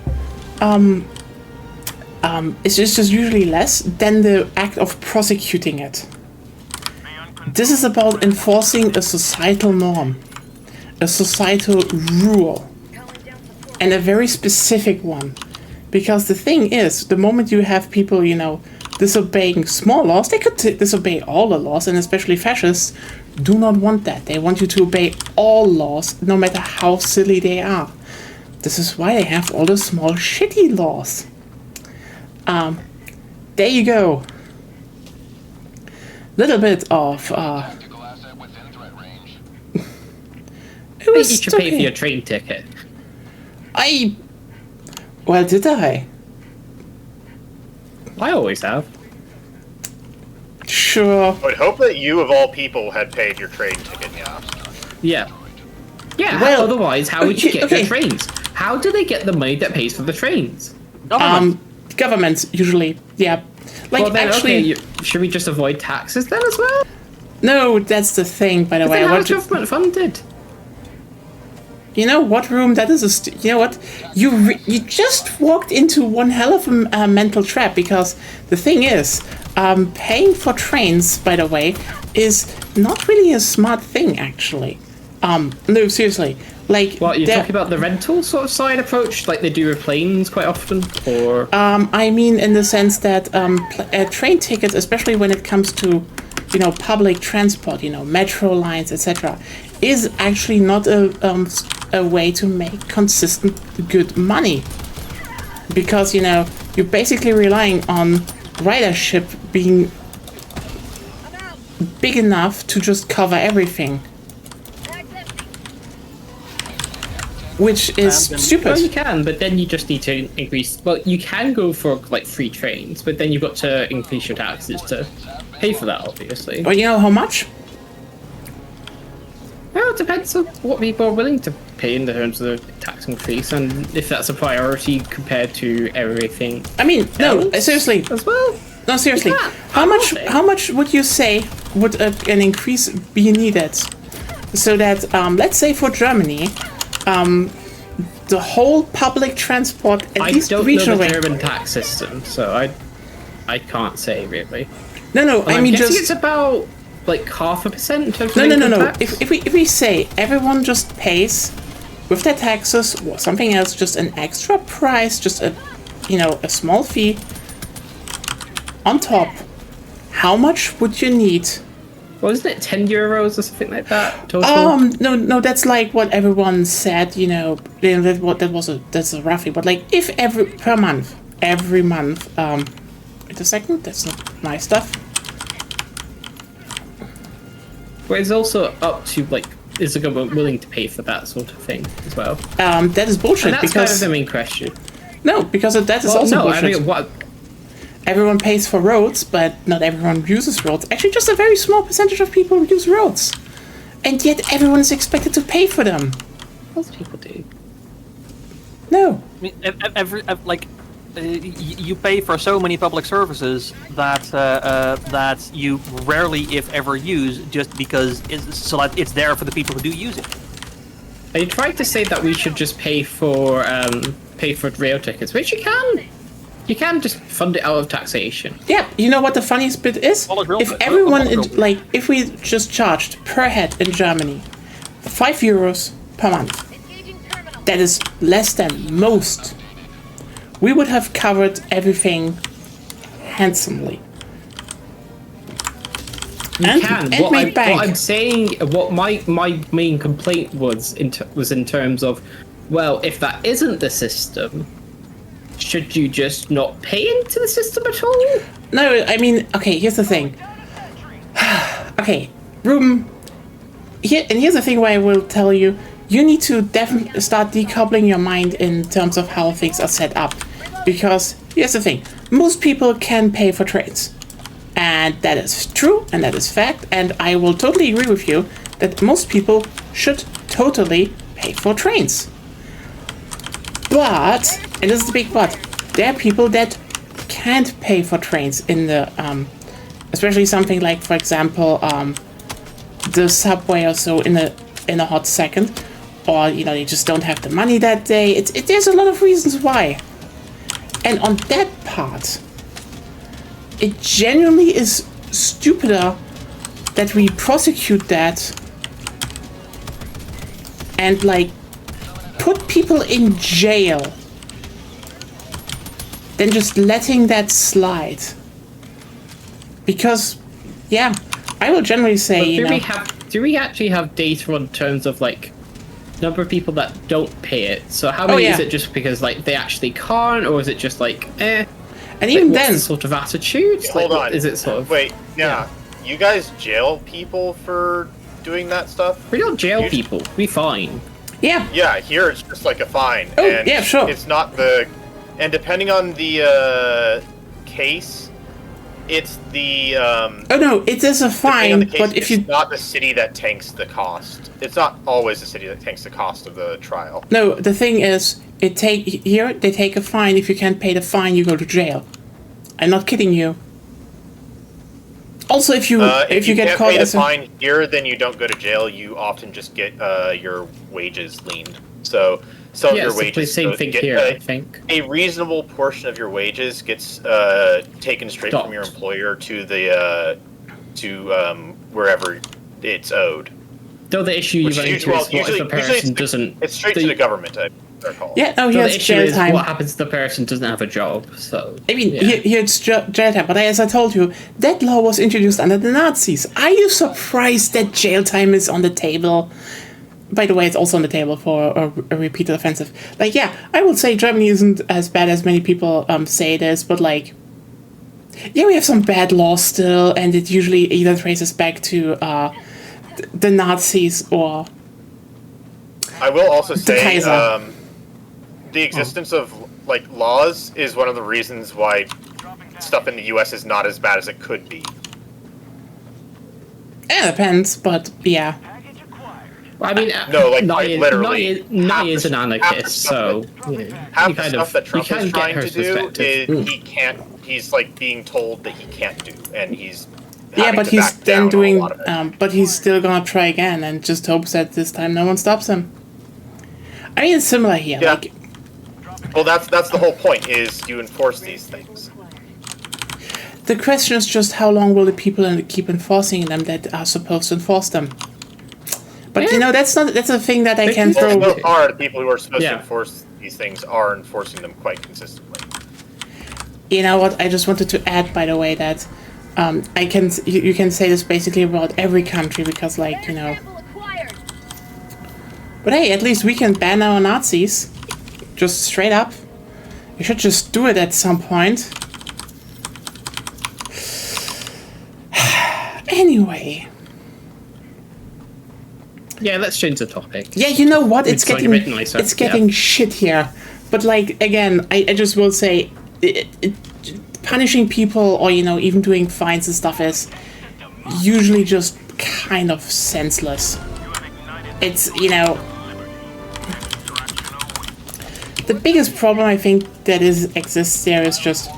it's just usually less than the act of prosecuting it. This is about enforcing a societal norm, a societal rule, and a very specific one. Because the thing is, the moment you have people, disobeying small laws, they could disobey all the laws, and especially fascists do not want that. They want you to obey all laws, no matter how silly they are. This is why they have all the small shitty laws. There you go. Little bit of Tactical asset within threat range. it was You should pay for okay. your train ticket. Well, did I? I always have. Sure. I would hope that you, of all people, had paid your train ticket. Yeah. Yeah. Yeah, Well, otherwise, how would you get okay. your trains? How do they get the money that pays for the trains? Governments usually, yeah. Like Well, then, actually, should we just avoid taxes then as well? no, that's the thing. By the way, Then I how want is to. government funded? You know what room that is? You know what? You just walked into one hell of a mental trap, because the thing is, paying for trains, by the way, is not really a smart thing actually. No, seriously. Like, What, you're there- talking about the rental sort of side approach, like they do with planes quite often? Or I mean, in the sense that train tickets, especially when it comes to, public transport, metro lines, etc., is actually not a way to make consistent good money, because you're basically relying on ridership being big enough to just cover everything, which is well, you stupid. can, but then you just need to increase. Well, you can go for like free trains, but then you've got to increase your taxes to pay for that, obviously. But you know how much? Well, it depends on what people are willing to pay in terms of the tax increase, and if that's a priority compared to everything I mean, no, else seriously. as well. No, seriously. Yeah, How much? okay. How much would you say would an increase be needed, so that let's say for Germany, the whole public transport, at I least don't know regionally. the German tax system, so I can't say really. No, I I'm mean guessing just it's about like 0.5% in terms of no. income tax. If we say everyone just pays with their taxes or something else, just an extra price, just a small fee on top, how much would you need? Well, isn't it 10 euros or something like that total? No, that's like what everyone said. That's a roughly, but like if every month. Wait a second, that's not my stuff. But it's also up to like, is the government willing to pay for that sort of thing as well? That is bullshit, And that's kind of because the main question. no, because that is Well, also no, bullshit. I mean, what? Everyone pays for roads, but not everyone uses roads. Actually, just a very small percentage of people use roads, and yet everyone is expected to pay for them. Most people do. No, I mean, you pay for so many public services that you rarely, if ever, use just because that it's there for the people who do use it. Are you trying to say that we should just pay for rail tickets, which you can? You can just fund it out of taxation. yeah. You know what the funniest bit is? Well, it's real If bit. everyone, Well, real bit. if we just charged per head in Germany €5 per month, Engaging terminal. that is less than most we would have covered everything handsomely. What I'm saying, what my main complaint was in terms of, well, if that isn't the system, should you just not pay into the system at all? No, I mean, okay, here's the thing. Okay, Ruben, here's the thing where I will tell you, you need to definitely start decoupling your mind in terms of how things are set up. Because here's the thing, most people can pay for trains. And that is true, and that is fact, and I will totally agree with you that most people should totally pay for trains. But, and this is the big but, there are people that can't pay for trains in the, especially something like, for example, the subway or so in a hot second, or, you know, they just don't have the money that day. There's a lot of reasons why. And on that part, it genuinely is stupider that we prosecute that and, like, put people in jail than just letting that slide. Because, yeah, I will generally say, do we actually have data on terms of, like, number of people that don't pay it? So how many is it just because, like, they actually can't, or is it just like, eh? And even what's then, the sort of attitude? Hold on. Is it sort of... Wait, yeah. You guys jail people for doing that stuff? We don't jail people. We fine. Yeah. Yeah, here it's just like a fine. Oh, and yeah, sure. It's not the... And depending on the case, it's the... oh no, it is a fine, but if you... It's not the city that tanks the cost. It's not always the city that tanks the cost of the trial. No, the thing is, they take a fine. If you can't pay the fine, you go to jail. I'm not kidding you. Also, if you get caught as a fine here, then you don't go to jail. You often just get your wages leaned. So some of your wages. It's the same thing here, I think. A reasonable portion of your wages gets taken straight from your employer to the wherever it's owed. Though the issue you run into is what if a person doesn't... It's straight to the government, I recall. Yeah, no, here's jail time. What happens if the person doesn't have a job, so... I mean, here it's jail time, but as I told you, that law was introduced under the Nazis. Are you surprised that jail time is on the table? By the way, it's also on the table for a repeated offensive. Like, yeah, I would say Germany isn't as bad as many people say it is, but, like... Yeah, we have some bad laws still, and it usually either traces back to the Nazis or... I will also say, Kaiser. The existence of, like, laws is one of the reasons why stuff in the U.S. is not as bad as it could be. It depends, but yeah. I mean, no, like literally. Nye is an anarchist, so half the stuff that Trump is trying to do is he can't. He's like being told that he can't do, and he's but he's then doing. But he's still gonna try again, and just hopes that this time no one stops him. I mean, it's similar here. Yeah. Like, well, that's the whole point. Is you enforce these things. The question is just how long will the people keep enforcing them that are supposed to enforce them? But you know, that's a thing that I can throw. So far, the people who are supposed to enforce these things are enforcing them quite consistently. You know what? I just wanted to add, by the way, that you can say this basically about every country because, like, you know. But hey, at least we can ban our Nazis, just straight up. We should just do it at some point. Anyway. Yeah, let's change the topic. Yeah, you know what? It's getting yeah. shit here. But, like, again, I just will say, punishing people or, you know, even doing fines and stuff is usually just kind of senseless. It's, you know... The biggest problem I think that exists there is just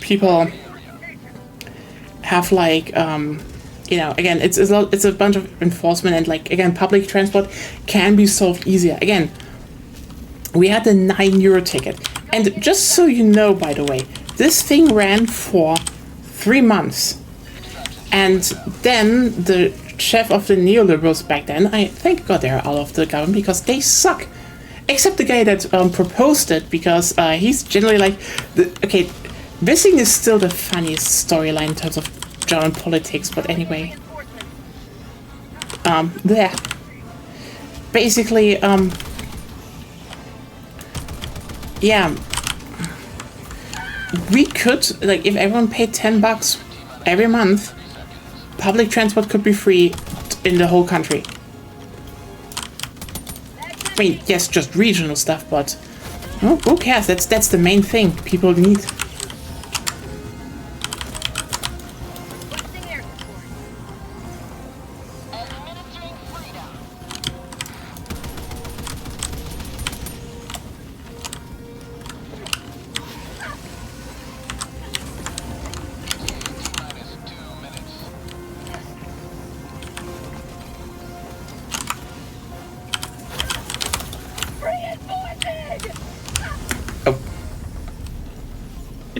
people have, like, you know, again, it's a bunch of enforcement, and, like, again, public transport can be solved easier. Again, we had the €9 ticket, and just so you know, by the way, this thing ran for 3 months, and then the chef of the neoliberals back then, I thank God they're out of the government because they suck, except the guy that proposed it, because he's generally like, okay, this thing is still the funniest storyline in terms of German politics, but anyway. There. Basically, yeah. We could, like, if everyone paid $10 every month, public transport could be free in the whole country. I mean, yes, just regional stuff, but who cares? That's the main thing people need.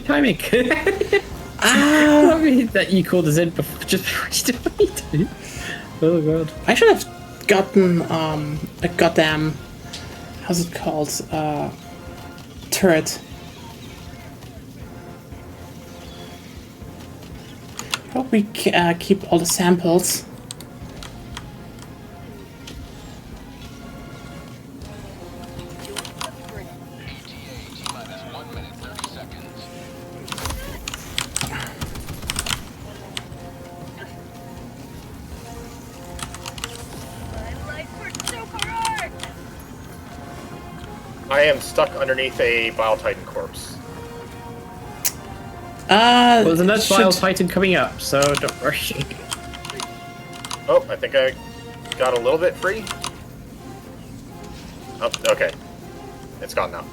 Timing. Sorry that you called us in just before you did. Oh god. I should have gotten a goddamn, how's it called, turret. Hope we keep all the samples. I am stuck underneath a Bile Titan corpse. Well, there's another Bile Titan coming up, so don't worry. Oh, I think I got a little bit free. Oh, okay. It's gone now.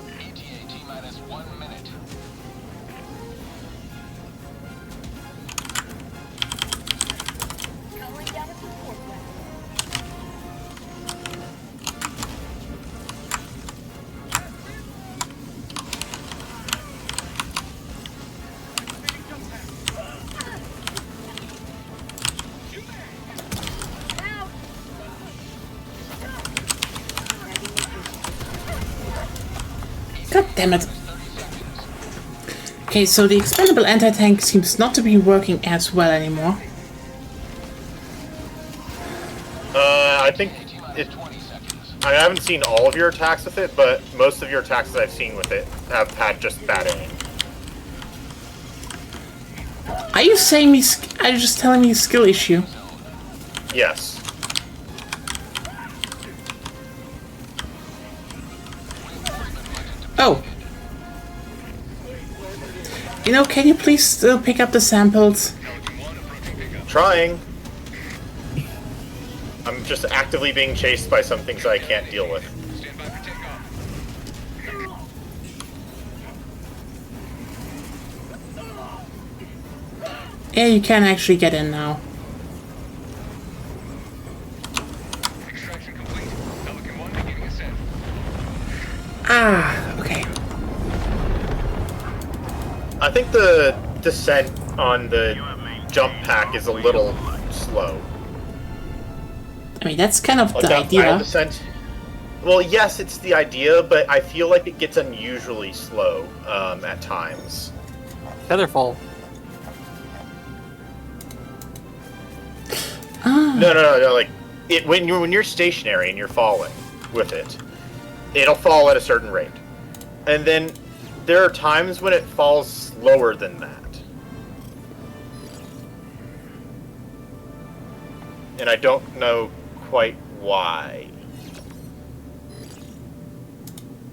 God damn it. Okay, so the expendable anti-tank seems not to be working as well anymore. I think it... I haven't seen all of your attacks with it, but most of your attacks that I've seen with it have had just bad aim. Are you saying me... Are you just telling me a skill issue? Yes. Oh. You know, can you please still pick up the samples? Trying. I'm just actively being chased by some things I can't deal with. Yeah, you can actually get in now. Ah, okay. I think the descent on the jump pack is a little slow. I mean, that's kind of Like the that final idea. descent. Well, yes, it's the idea, but I feel like it gets unusually slow at times. Featherfall. No, like when you're stationary and you're falling with it, it'll fall at a certain rate, and then there are times when it falls slower than that, and I don't know quite why.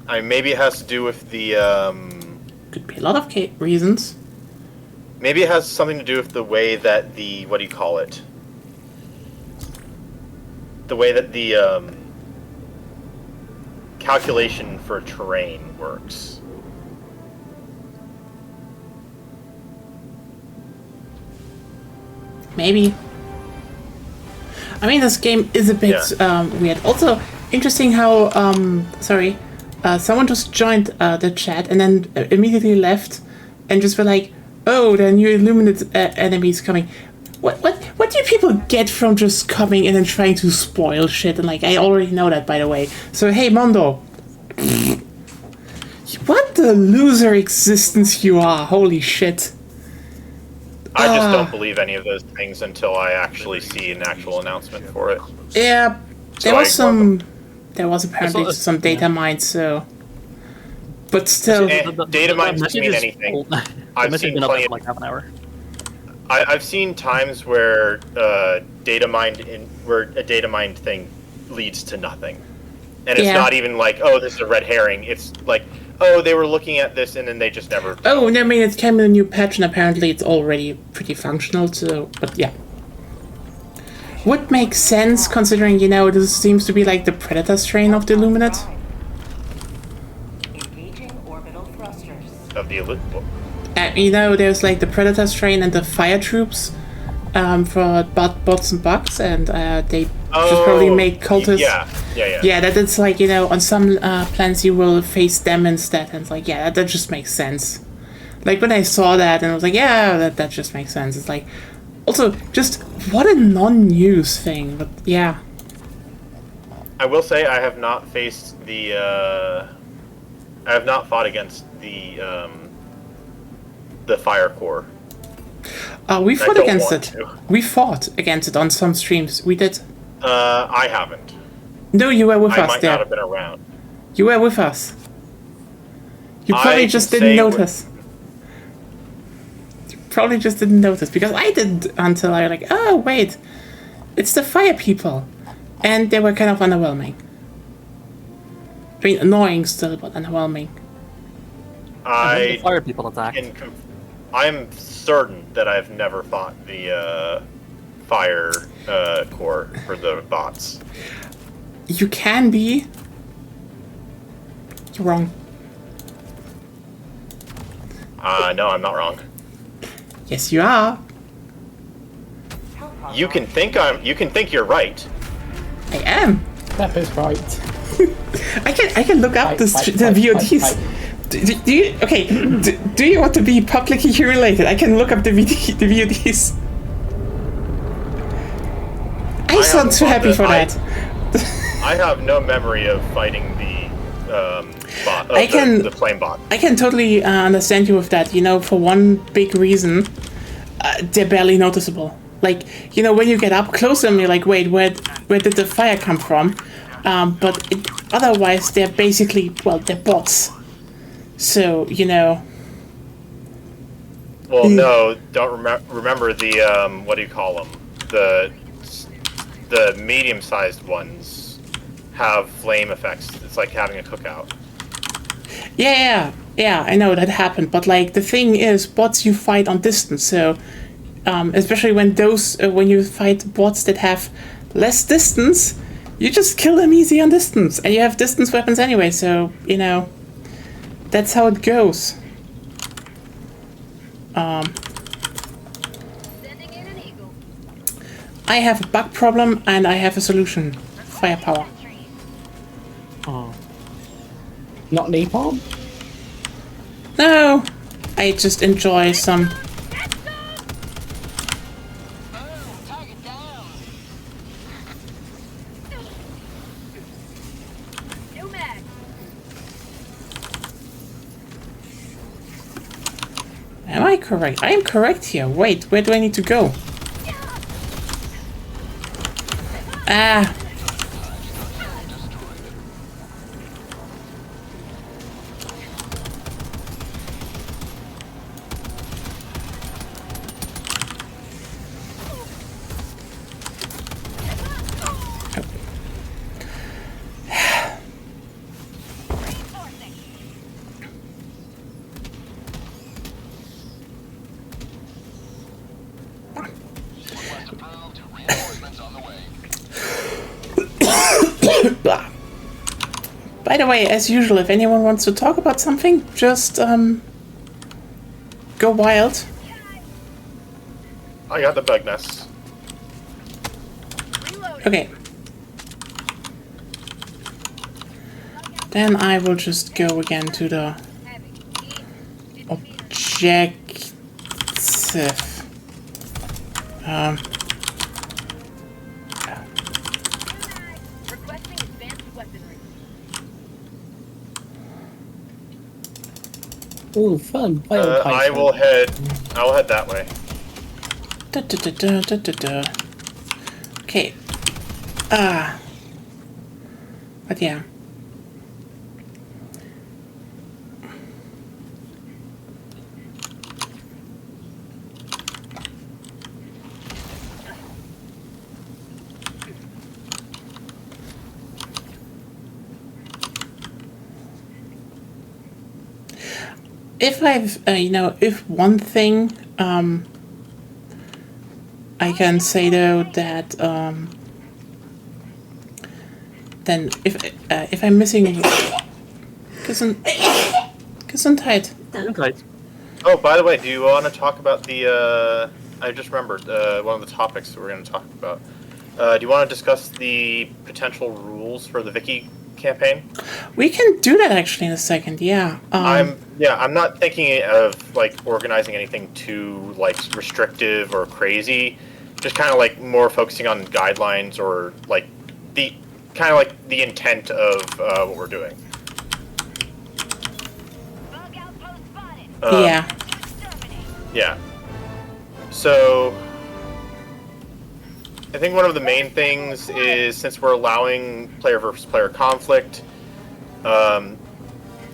Maybe it has to do with the Could be a lot of reasons. maybe it has something to do with the way that the what do you call it? The way that the calculation for terrain works. Maybe. I mean, this game is a bit weird. Also, interesting how, someone just joined the chat and then immediately left and just were like, oh, there are new Illuminate enemies coming. What do people get from just coming in and trying to spoil shit? And like, I already know that, by the way. So hey, Mondo, a loser existence you are. Holy shit. I just don't believe any of those things until I actually see an actual announcement for it. Yeah, So there was I ignore them. there was apparently It's- some data mined, so. But still, Data mines doesn't mean message is anything. full. The I've message seen been up plenty for of- like half an hour. I've seen times where data mined where a data mined thing leads to nothing, and it's Yeah. not even like, oh, this is a red herring. It's like, oh, they were looking at this and then they just never. oh, no, I mean, it came in a new patch, and apparently it's already pretty functional, so, but yeah. Would make sense, considering, this seems to be like the Predator strain of the Illuminate. Engaging orbital thrusters. Of the There's like the Predator strain and the Fire Troops for bots and bugs, and they just probably make cultists. Yeah. Yeah, that it's like, on some plans you will face them instead, and it's like, yeah, that just makes sense. Like, when I saw that, and I was like, yeah, that just makes sense. It's like, also, just, what a non-news thing, but yeah. I will say I have not faced the. I have not fought against the Fire Corps. We fought don't against want it. to. We fought against it on some streams. We did. I haven't. No, you were with I us might there. not have been around. You were with us. You probably I just can didn't say notice. You probably just didn't notice, because I didn't until I was like, oh, wait. It's the fire people. And they were kind of underwhelming. I mean, annoying still, but underwhelming. The fire people attacked. I'm certain that I've never fought the Fire Corps for the bots. You can be. You're wrong. No, I'm not wrong. Yes, you are. You can think you're right. I am. That is right. I can look up the VODs. Do you do you want to be publicly humiliated? I can look up the VODs. I sound too happy for that. I have no memory of fighting the bot. The flame bot. I can totally understand you with that. For one big reason, they're barely noticeable. Like, when you get up close to them, you're like, wait, where did the fire come from? But otherwise, they're basically, they're bots. So, Well, no, don't remember the what do you call them? The medium-sized ones have flame effects. It's like having a cookout. Yeah, I know that happened. But like, the thing is, bots you fight on distance. So, especially when you fight bots that have less distance, you just kill them easy on distance, and you have distance weapons anyway. So that's how it goes. Sending in an eagle. I have a bug problem, and I have a solution. Firepower. Not napalm? No, I just enjoy some. Target down. No mag. Am I correct? I am correct here. Wait, where do I need to go? Ah. Request approved. Reinforcements on the way. Blah. By the way, as usual, if anyone wants to talk about something, just go wild. I got the bug nest. Reloading. Okay. Then I will just go again to the Heavy. objective. Requesting advanced weaponry. Ooh, fun. Play on I Python. will head that way. Da, da, da, da, da, da, da. Okay. But yeah. If I've, if one thing, I can say though that, then if I'm missing, Gesundheit. Right. Oh, by the way, do you want to talk about the? I just remembered one of the topics we're going to talk about. Do you want to discuss the potential rules for the Wiki campaign? We can do that actually in a second. Yeah. I'm not thinking of like organizing anything too like restrictive or crazy. Just kind of like more focusing on guidelines or like the kind of like the intent of what we're doing. Bug outpost spotted. Yeah. Exterminate. Yeah. So, I think one of the main things is since we're allowing player versus player conflict, I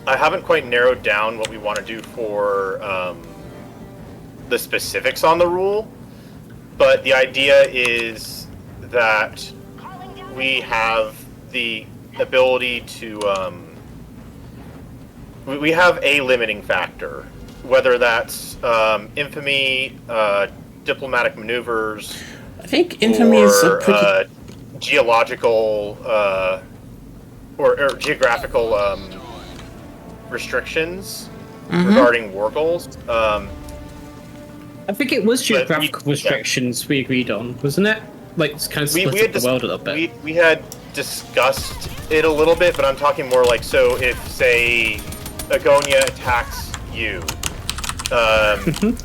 haven't quite narrowed down what we want to do for the specifics on the rule, but the idea is that we have the ability to we have a limiting factor, whether that's infamy, diplomatic maneuvers, I think infamy is a or pretty. geological or geographical restrictions regarding war goals. I think it was But geographical we- restrictions we agreed on, wasn't it? Like, it's kind of split up the world a little bit. We had discussed it a little bit, but I'm talking more like, so if, say, Agonya attacks you,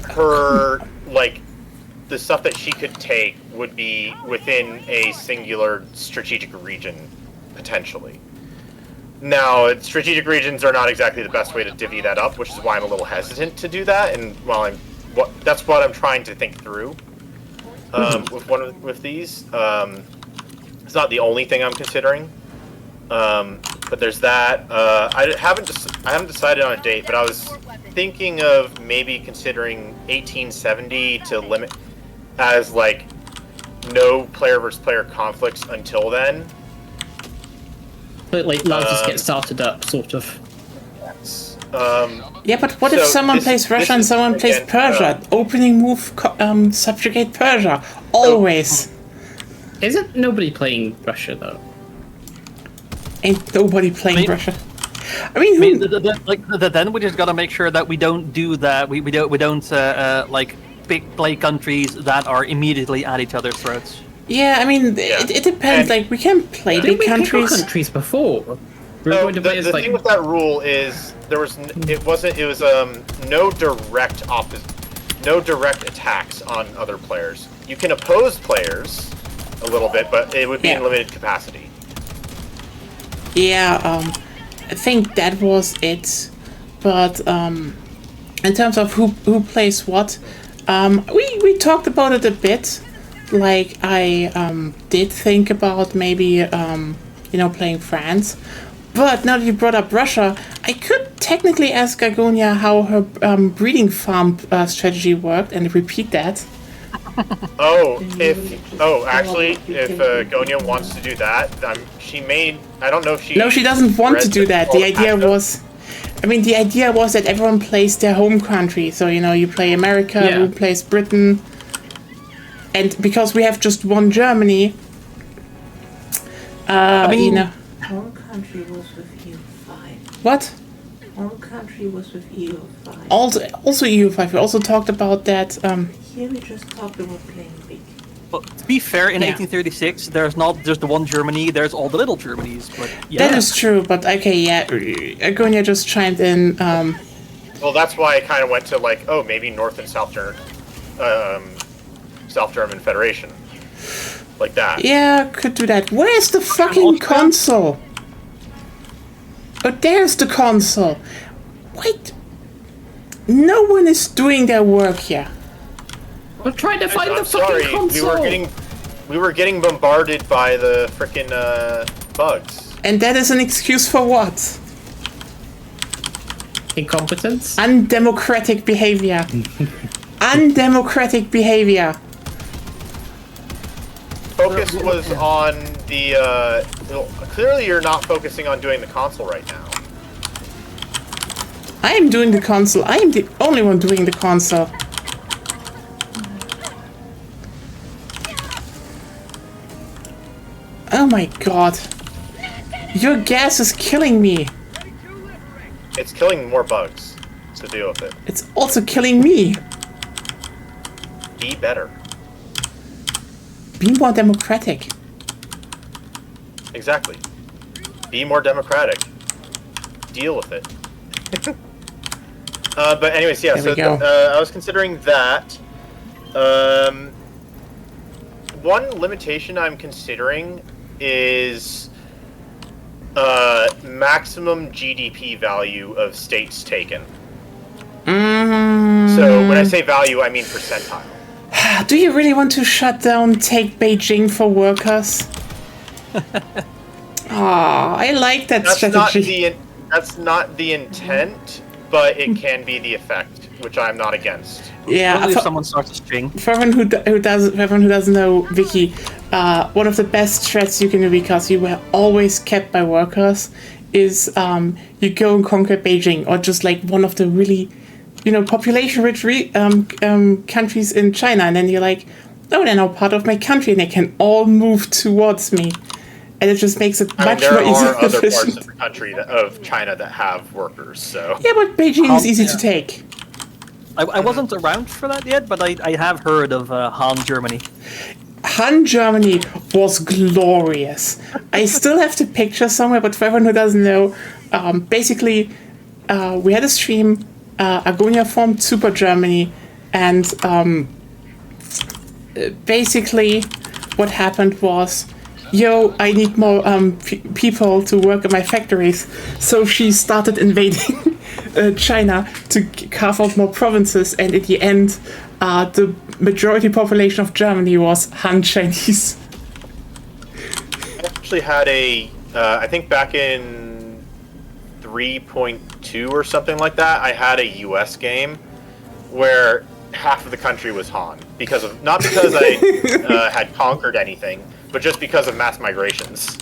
her, like, the stuff that she could take would be within a singular strategic region, potentially. Now, strategic regions are not exactly the best way to divvy that up, which is why I'm a little hesitant to do that, and while that's what I'm trying to think through. With these, it's not the only thing I'm considering, but there's that. I haven't decided on a date, but I was thinking of maybe considering 1870 to limit as like no player versus player conflicts until then. But, like, let's just get started up, sort of. Yeah, but what if So someone this- plays Russia this and is, someone plays again, Persia? Opening move, subjugate Persia. Always. Isn't nobody playing Russia, though? Ain't nobody playing I mean- Russia. I mean, I who, mean, then we just gotta make sure that we don't do that. We don't like play countries that are immediately at each other's throats. yeah, I mean, it depends. And- Like, we can play Didn't big we pick countries. countries before? We were So going to play as, the like, thing with that rule is there was it was no direct attacks on other players. You can oppose players a little bit, but it would be in Yeah. limited capacity. Yeah, I think that was it. But in terms of who plays what, we talked about it a bit. Like, I did think about maybe playing France. But now that you brought up Russia, I could technically ask Agonya how her breeding farm strategy worked and repeat that. Actually, if Gonya wants to do that, I don't know if she. No, she doesn't want to read do that. all The idea patches. was, the idea was that everyone plays their home country. So, you play America, Yeah. who plays Britain. And because we have just one Germany, Home country was with EU5. what? Home country was with EU5. Also EU5. We also talked about that. Here we just talked about playing big. But to be fair, in Yeah. 1836, there's not just the one Germany. There's all the little Germanys. But yeah, That is true, but okay, yeah. Agonya just chimed in. Well, that's why I kind of went to like, maybe North and South German Federation, like that. Yeah, could do that. Where's the fucking console? Oh, there's the console. Wait. No one is doing their work here. We're trying to find I'm the fucking sorry, console. we were getting bombarded by the frickin' bugs. And that is an excuse for what? Incompetence? Undemocratic behavior. Undemocratic behavior. Focus was on the, clearly you're not focusing on doing the console right now. I am doing the console. I am the only one doing the console. Oh my god. Your gas is killing me. It's killing more bugs, so deal with it. It's also killing me. Be better. Be more democratic. Exactly. Be more democratic. Deal with it. But anyways, yeah, There we so go. I was considering that. One limitation I'm considering is maximum GDP value of states taken. So when I say value, I mean percentile. Do you really want to shut down Take Beijing for workers? I like that strategy. That's not the intent, but it can be the effect, which I'm not against. Yeah, Only if someone starts a string. for everyone who doesn't know, Vicky, one of the best threats you can do because you were always kept by workers is you go and conquer Beijing, or just like one of the really, population-rich countries in China, and then you're like, oh, they're now part of my country, and they can all move towards me, and it just makes it much there more easy. are other parts of the country of China that have workers, so. Yeah, but Beijing is easy to take. I wasn't around for that yet, but I have heard of Han Germany. Han Germany was glorious. I still have the picture somewhere, but for everyone who doesn't know, basically, we had a stream, Agonya formed Super Germany, and basically what happened was, I need more people to work in my factories, so she started invading China to carve out more provinces, and at the end, the majority population of Germany was Han Chinese. I actually had I think back in 3.2 or something like that, I had a US game where half of the country was Han, not because I had conquered anything, but just because of mass migrations.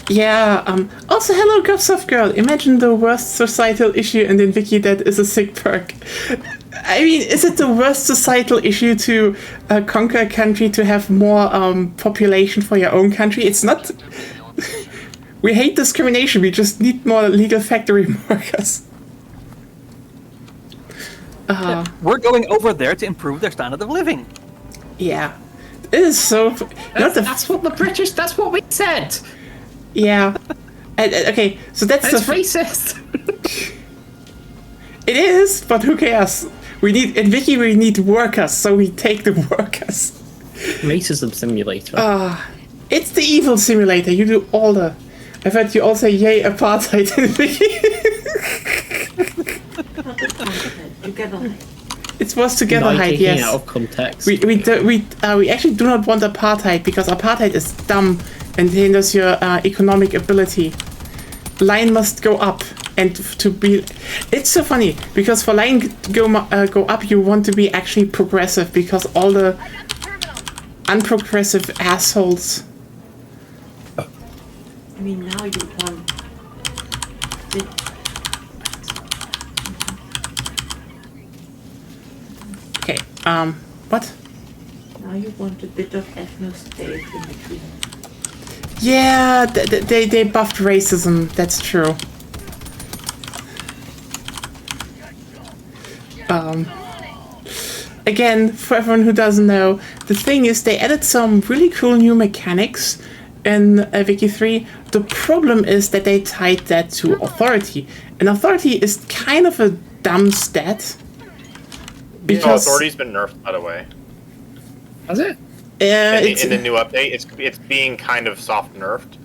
Yeah, Also, hello, Gobsoft Girl. Imagine the worst societal issue, and then Vicky, that is a sick perk. I mean, is it the worst societal issue to conquer a country to have more population for your own country? It's not. We hate discrimination. We just need more legal factory workers. We're going over there to improve their standard of living. Yeah. It is so. That's what the British. That's what we said. Yeah. Okay, so that's It's racist. It is, but who cares? We need workers, so we take the workers. Racism simulator. It's the evil simulator. You do all the. I've heard you all say "Yay, apartheid" in Vicky. Together. It was together hide, yes. Out of context. We actually do not want apartheid because apartheid is dumb and hinders your economic ability. Line must go up, and to be. It's so funny because for line to go up, you want to be actually progressive because all the unprogressive assholes. I mean, now you want. Okay. What? Now you want a bit of ethno-state in between. Yeah, they buffed racism. That's true. Again, for everyone who doesn't know, the thing is they added some really cool new mechanics in Wiki 3. The problem is that they tied that to authority. And authority is kind of a dumb stat. Because authority's been nerfed, by the way. Has it? In the new update, it's being kind of soft nerfed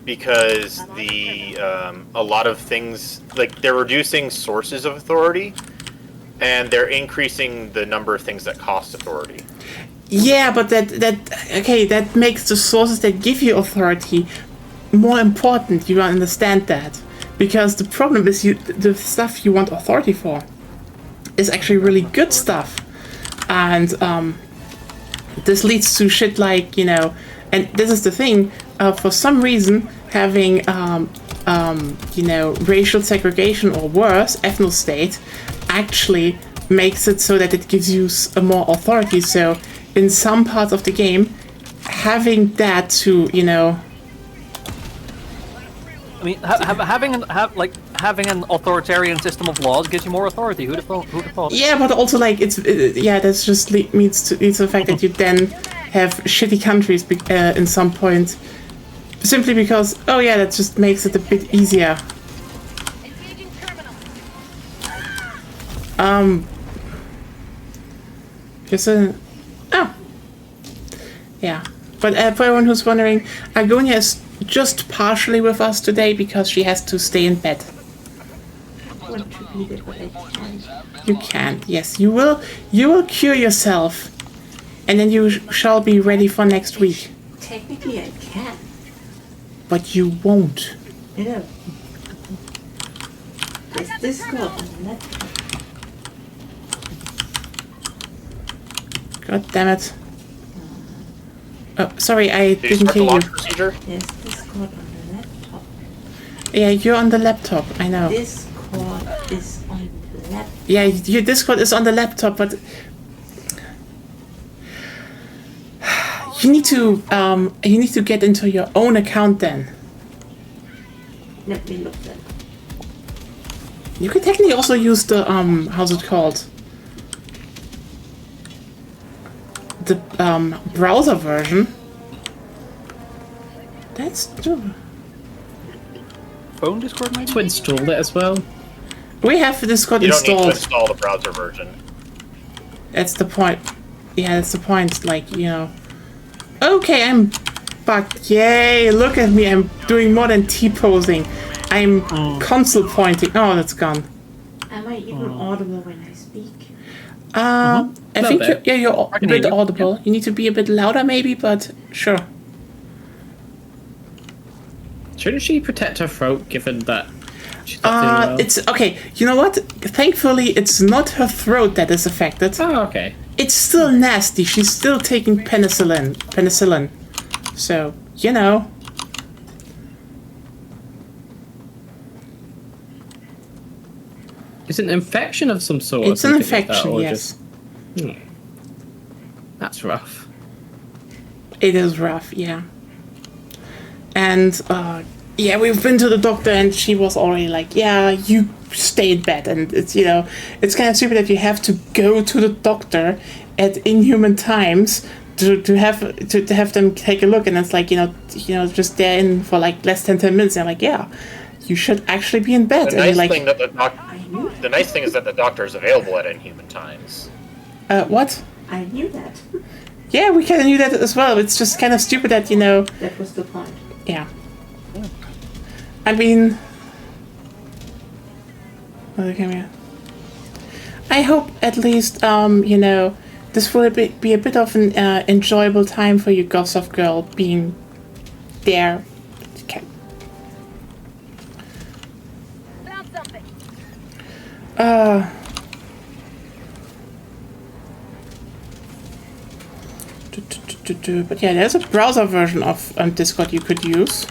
because a lot of things, like, they're reducing sources of authority, and they're increasing the number of things that cost authority. Yeah, but that makes the sources that give you authority more important. You understand that, because the problem is the stuff you want authority for is actually really good stuff, and this leads to shit like, you know, and this is the thing. For some reason, having you know, racial segregation or worse, ethno state, actually makes it so that it gives you more authority. So in some parts of the game, having that to, you know, I mean, having an authoritarian system of laws gives you more authority. Who'd have thought? yeah, but also like yeah, that's just leads to the fact that you then have shitty countries in some point, simply because, oh yeah, that just makes it a bit easier. Just oh, yeah. But for everyone who's wondering, Agonya is just partially with us today because she has to stay in bed. Want to be there, but I can't. You can, yes, you will. You will cure yourself, and then you shall be ready for next week. Technically, I can. But you won't. You know. There's Discord on the laptop. God damn it. Oh, sorry, I Did you didn't start the hear you. launch procedure? There's Discord on the laptop. Yeah, you're on the laptop, I know. Discord is on the laptop. Yeah, your Discord is on the laptop, but you need to get into your own account then. Let me look then. You could technically also use the how's it called? The browser version. That's true. Phone Discord, maybe? To install it as well. We have Discord You don't need to installed. install the browser version. That's the point. Yeah, that's the point. Like, you know. Okay, I'm back. Yay! Look at me. I'm doing more than T-posing. I'm console pointing. Oh, that's gone. Am I even audible when I speak? I think bit. you're a can bit hear you. audible. You need to be a bit louder, maybe, but sure. Shouldn't she protect her throat, given that she's not feeling well? It's okay. You know what? Thankfully, it's not her throat that is affected. Oh, okay. It's still nasty. She's still taking penicillin. So, you know. It's an infection of some sort. It's an infection, yes. That's rough. It is rough, yeah. And, yeah, we've been to the doctor and she was already like, yeah, you stay in bed. And it's, you know, it's kind of stupid that you have to go to the doctor at inhuman times to have them take a look. And it's like, you know, just they're in for like less than 10 minutes. And I'm like, yeah, you should actually be in bed. The And nice like, thing that the nice thing is that the doctor is available at inhuman times. what? I knew that. Yeah, we kind of knew that as well. It's just kind of stupid that, you know, That was the point. yeah. I mean, okay, I hope at least, you know, this will be a bit of an enjoyable time for you, Gossov Girl, being there. Okay. Found something. But yeah, there's a browser version of Discord you could use.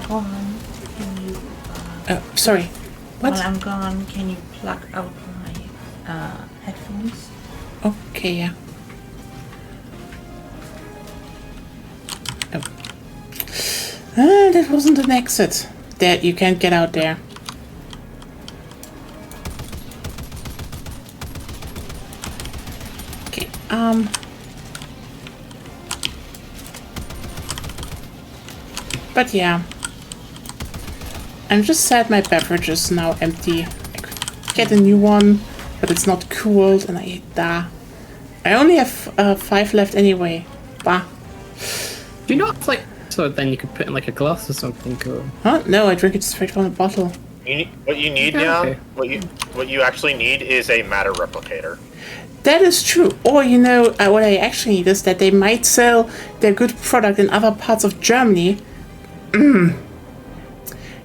gone, can you, Sorry. What? while I'm gone, can you plug out my headphones? Okay, yeah. Oh. That wasn't an exit. There, you can't get out there. Okay, But yeah. I'm just sad my beverage is now empty. I could get a new one, but it's not cooled, and I hate that. I only have 5 left anyway. Bah. Do you not like? So then you could put in like a glass or something, or Huh? No, I drink it straight from the bottle. What you need Okay. now, what you actually need is a matter replicator. That is true. Or, you know, what I actually need is that they might sell their good product in other parts of Germany.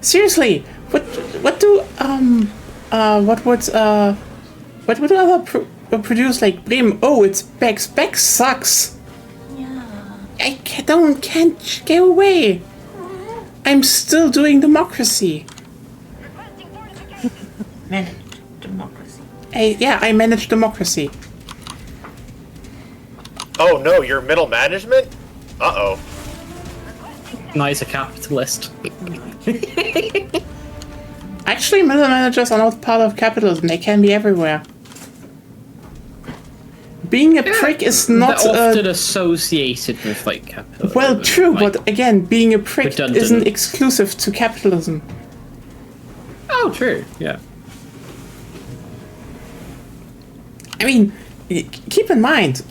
Seriously, what would other produce like Bremen? Oh, it's Bex. Bex sucks. Yeah. I can't go away. I'm still doing democracy. Managed democracy. I manage democracy. Oh no, you're middle management? Uh-oh. nice a capitalist. Actually, middle managers are not part of capitalism. They can be everywhere. Being a prick is not They're often associated with like capitalism. well, true, like, but again, being a prick redundant. isn't exclusive to capitalism. Oh, true. Yeah. I mean, keep in mind,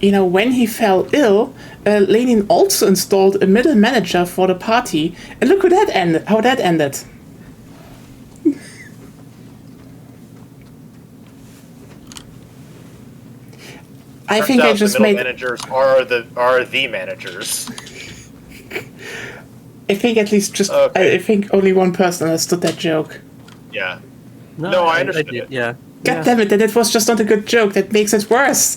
when he fell ill, Lenin also installed a middle manager for the party, and look how that ended. I think I just the middle made. managers are the managers. I think at least just. Okay. I think only one person understood that joke. Yeah. No, I understood did, it. yeah. God damn it! Then it was just not a good joke. That makes it worse.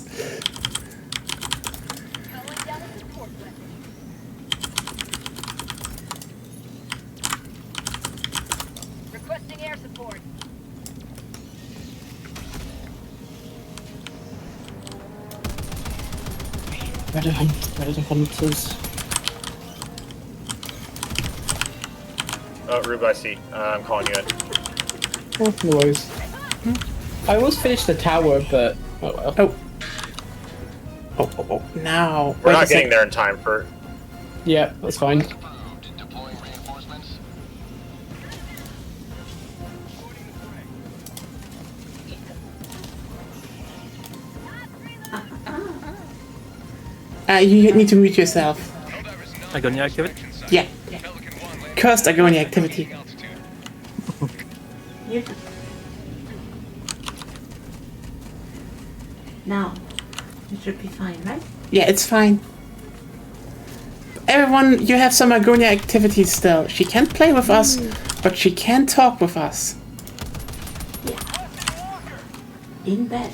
Calling down a support weapon. Requesting air support. Where are the hunters? Oh, Rube, I see. I'm calling you in. Oh, no worries. I almost finished the tower, but oh well. Oh. Now. We're wait a not getting sec. there in time for. Yeah, that's fine. Deploying reinforcements. You need to mute yourself. Agonya activity. Yeah. Cursed Agonya activity. Yep. Now, it should be fine, right? Yeah, it's fine. Everyone, you have some Agonia activities still. She can't play with us, but she can talk with us. In bed.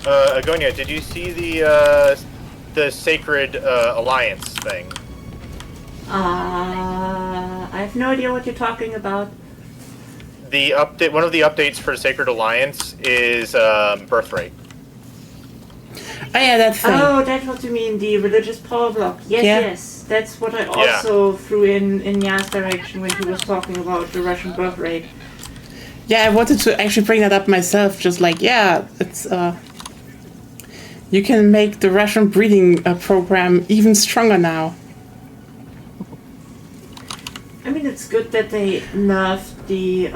Agonia, did you see the Sacred Alliance thing? I have no idea what you're talking about. The update. One of the updates for Sacred Alliance is birth rate. Oh yeah, that thing. Oh, that's what you mean, the religious power block. Yes, Yeah. yes. That's what I also threw in Ya's direction when he was talking about the Russian birth rate. Yeah, I wanted to actually bring that up myself. Just like, yeah, it's you can make the Russian breeding program even stronger now. I mean, it's good that they nerfed the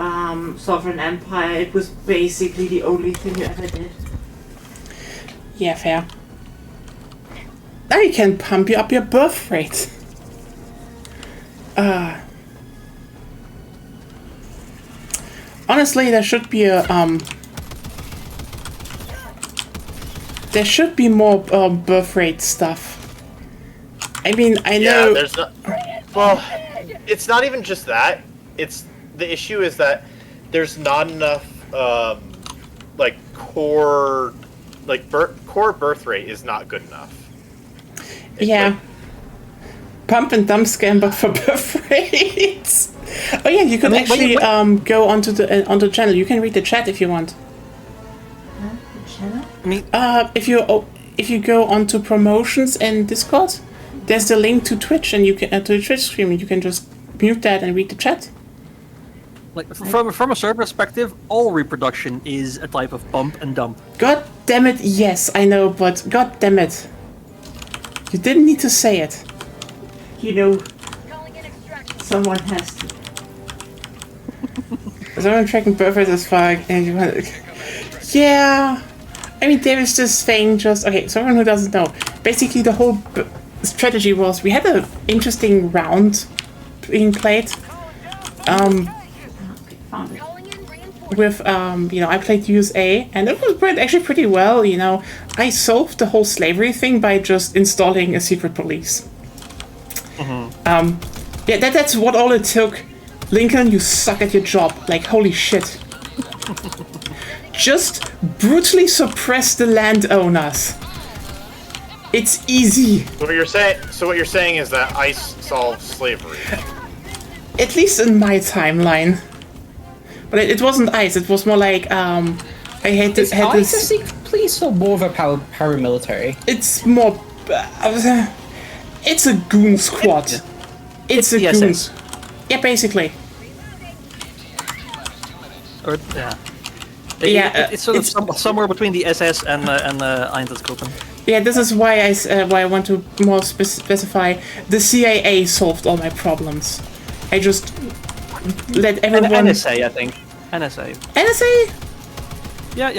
Sovereign Empire. It was basically the only thing you ever did. Yeah, fair. Now you can pump up your birth rate. Honestly, there should be a there should be more birth rate stuff. I mean, I know. Yeah, there's not. Well, it's not even just that. It's the issue is that there's not enough like core, core birth rate is not good enough. Yeah. Pump and dump scam, but for birth rates. Oh yeah, you can actually go onto the channel. You can read the chat if you want. The channel? If you go onto promotions in Discord, there's the link to Twitch, and you can to the Twitch stream, and you can just mute that and read the chat. Like from a server perspective, all reproduction is a type of bump and dump. God damn it! Yes, I know, but god damn it, you didn't need to say it. You know, someone has to. Someone tracking birthrates as fuck, and you want. Yeah, I mean there is this thing. Just okay. Someone who doesn't know, basically the whole strategy was we had an interesting round being played. With I played USA, and it went actually pretty well. I solved the whole slavery thing by just installing a secret police. That's what all it took. Lincoln, you suck at your job. Like, holy shit. Just brutally suppress the landowners. It's easy. So what you're saying is that ICE solved slavery. At least in my timeline. But it wasn't ICE, it was more like, I had this... ICE a secret police or more of a paramilitary? It's more... it's a goon squad. It's a goons. Yeah, basically. Or, yeah. It's sort of somewhere between the SS and the Einsatzgruppen. Yeah, this is why I want to more specify. The CIA solved all my problems. I just let everyone. NSA, I think. NSA. NSA. Yeah.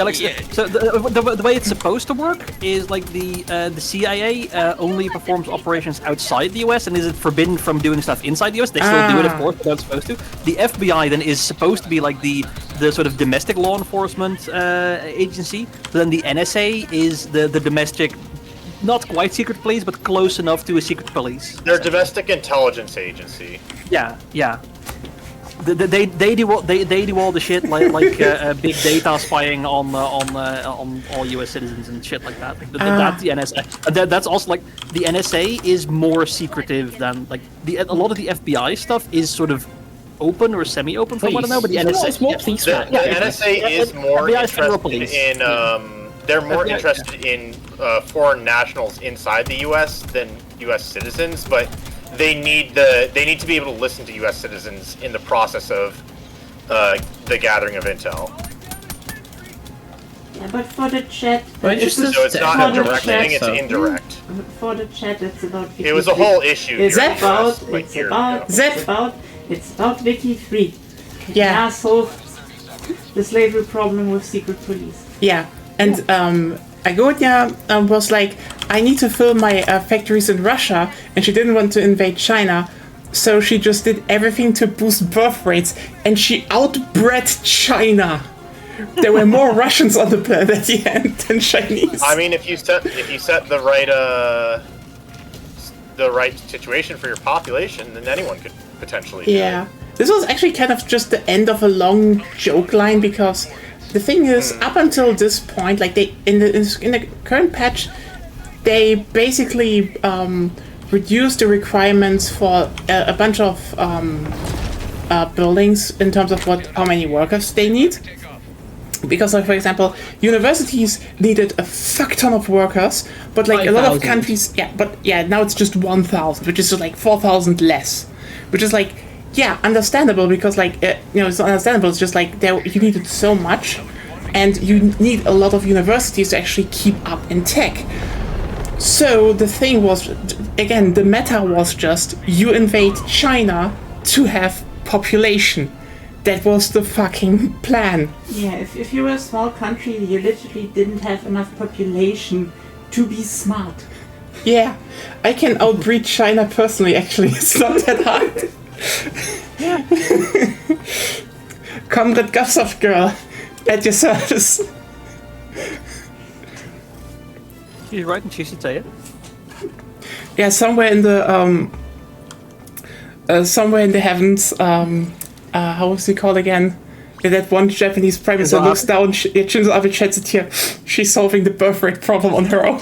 So the way it's supposed to work is like the CIA only performs operations outside the US and isn't forbidden from doing stuff inside the US. They still do it, of course, but they're not supposed to. The FBI then is supposed to be like the sort of domestic law enforcement agency. But then the NSA is the domestic, not quite secret police, but close enough to a secret police. They're domestic intelligence agency. Yeah. They do all the shit like big data spying on all U.S. citizens and shit like that. That's the NSA. That's also like the NSA is more secretive than like a lot of the FBI stuff is sort of open or semi-open from what I know. But the NSA is more police. The NSA is more interested in they're more interested in foreign nationals inside the U.S. than U.S. citizens, but. They need to be able to listen to U.S. citizens in the process of the gathering of intel. Yeah, but for the chat, so it's not a direct thing; it's indirect. For the chat, it's about. It was a whole issue. It's about Wiki 3. Yeah. Solve the slavery problem with secret police. Yeah, and Agonya was like, I need to fill my factories in Russia, and she didn't want to invade China, so she just did everything to boost birth rates, and she outbred China. There were more Russians on the planet at the end than Chinese. I mean, if you set the right situation for your population, then anyone could potentially do it. This was actually kind of just the end of a long joke line, because the thing is, up until this point, like they in the current patch, they basically reduced the requirements for a bunch of buildings in terms of how many workers they need. Because, like, for example, universities needed a fuck ton of workers, but like a lot of countries, now it's just 1,000, which is just like 4,000 less, which is like. Yeah, understandable, because like it's not understandable. It's just like you needed so much, and you need a lot of universities to actually keep up in tech. So the thing was, again, the meta was just you invade China to have population. That was the fucking plan. Yeah, if you were a small country, you literally didn't have enough population to be smart. Yeah, I can outbreed China personally. Actually, it's not that hard. Comrade Gossip Girl, at your service. She's right, and she should say it. Yeah, somewhere in the heavens. How was he called again? And that one Japanese prime minister looks down, turns up and sheds a tear. She's solving the birth rate problem on her own.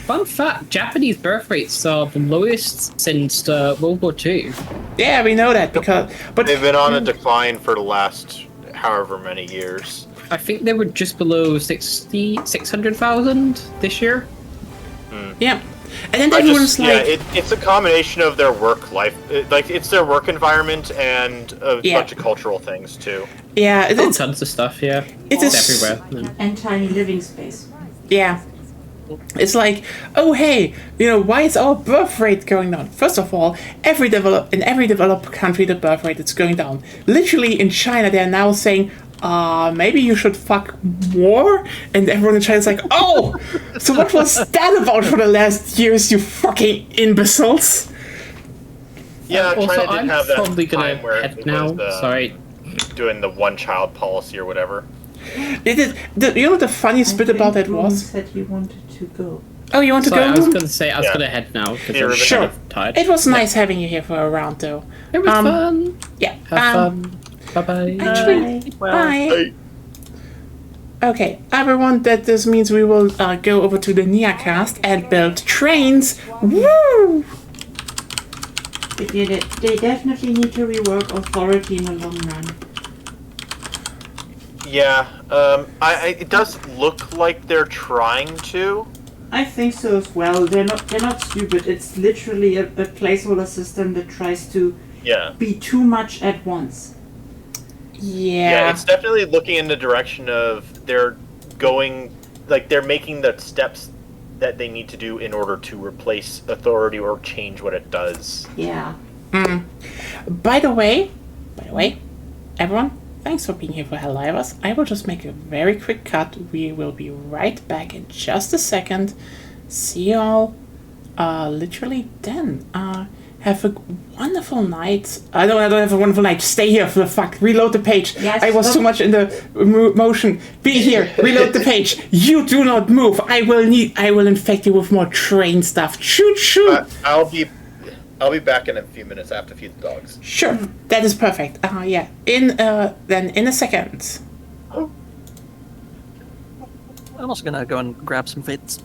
Fun fact, Japanese birth rates are the lowest since World War II. Yeah, we know that because... But They've been on a decline for the last however many years. I think they were just below 600,000 this year. Yeah. And then everyone's like... it's a combination of their work life, like it's their work environment and a bunch of cultural things too. Yeah, it's tons of stuff. Yeah, it's everywhere. And tiny living space. Yeah. It's like, oh hey, why is our birth rate going down? First of all, in every developed country, the birth rate is going down. Literally in China, they're now saying, maybe you should fuck more? And everyone in China's like, oh, so what was that about for the last years, you fucking imbeciles? Yeah, also, China didn't have that probably time where head it now. was Sorry. doing the one-child policy or whatever. The funniest bit about that was... said he wanted to go. Oh, you want to go? I was going to say I was going to head now because I'm sure. kind of tired. It was nice having you here for a round, though. It was fun. Yeah. Have fun. Bye-bye. Actually, bye. Bye. Okay, everyone, this means we will go over to the Neacast and build trains. Woo! They definitely need to rework authority in the long run. Yeah, it does look like they're trying to. I think so as well. They're not stupid. It's literally a placeholder system that tries to be too much at once. Yeah, it's definitely looking in the direction of they're making the steps that they need to do in order to replace authority or change what it does. Yeah. By the way, everyone, thanks for being here for Helldivers. I will just make a very quick cut. We will be right back in just a second. See y'all literally then. Have a wonderful night. I don't have a wonderful night. Stay here for the fuck. Reload the page. Yes, I was too much in the motion. Be here. Reload the page. You do not move. I will infect you with more train stuff. Shoot. I'll be back in a few minutes. I have to feed the dogs. Sure. That is perfect. Yeah. In a second. I'm also gonna go and grab some fits.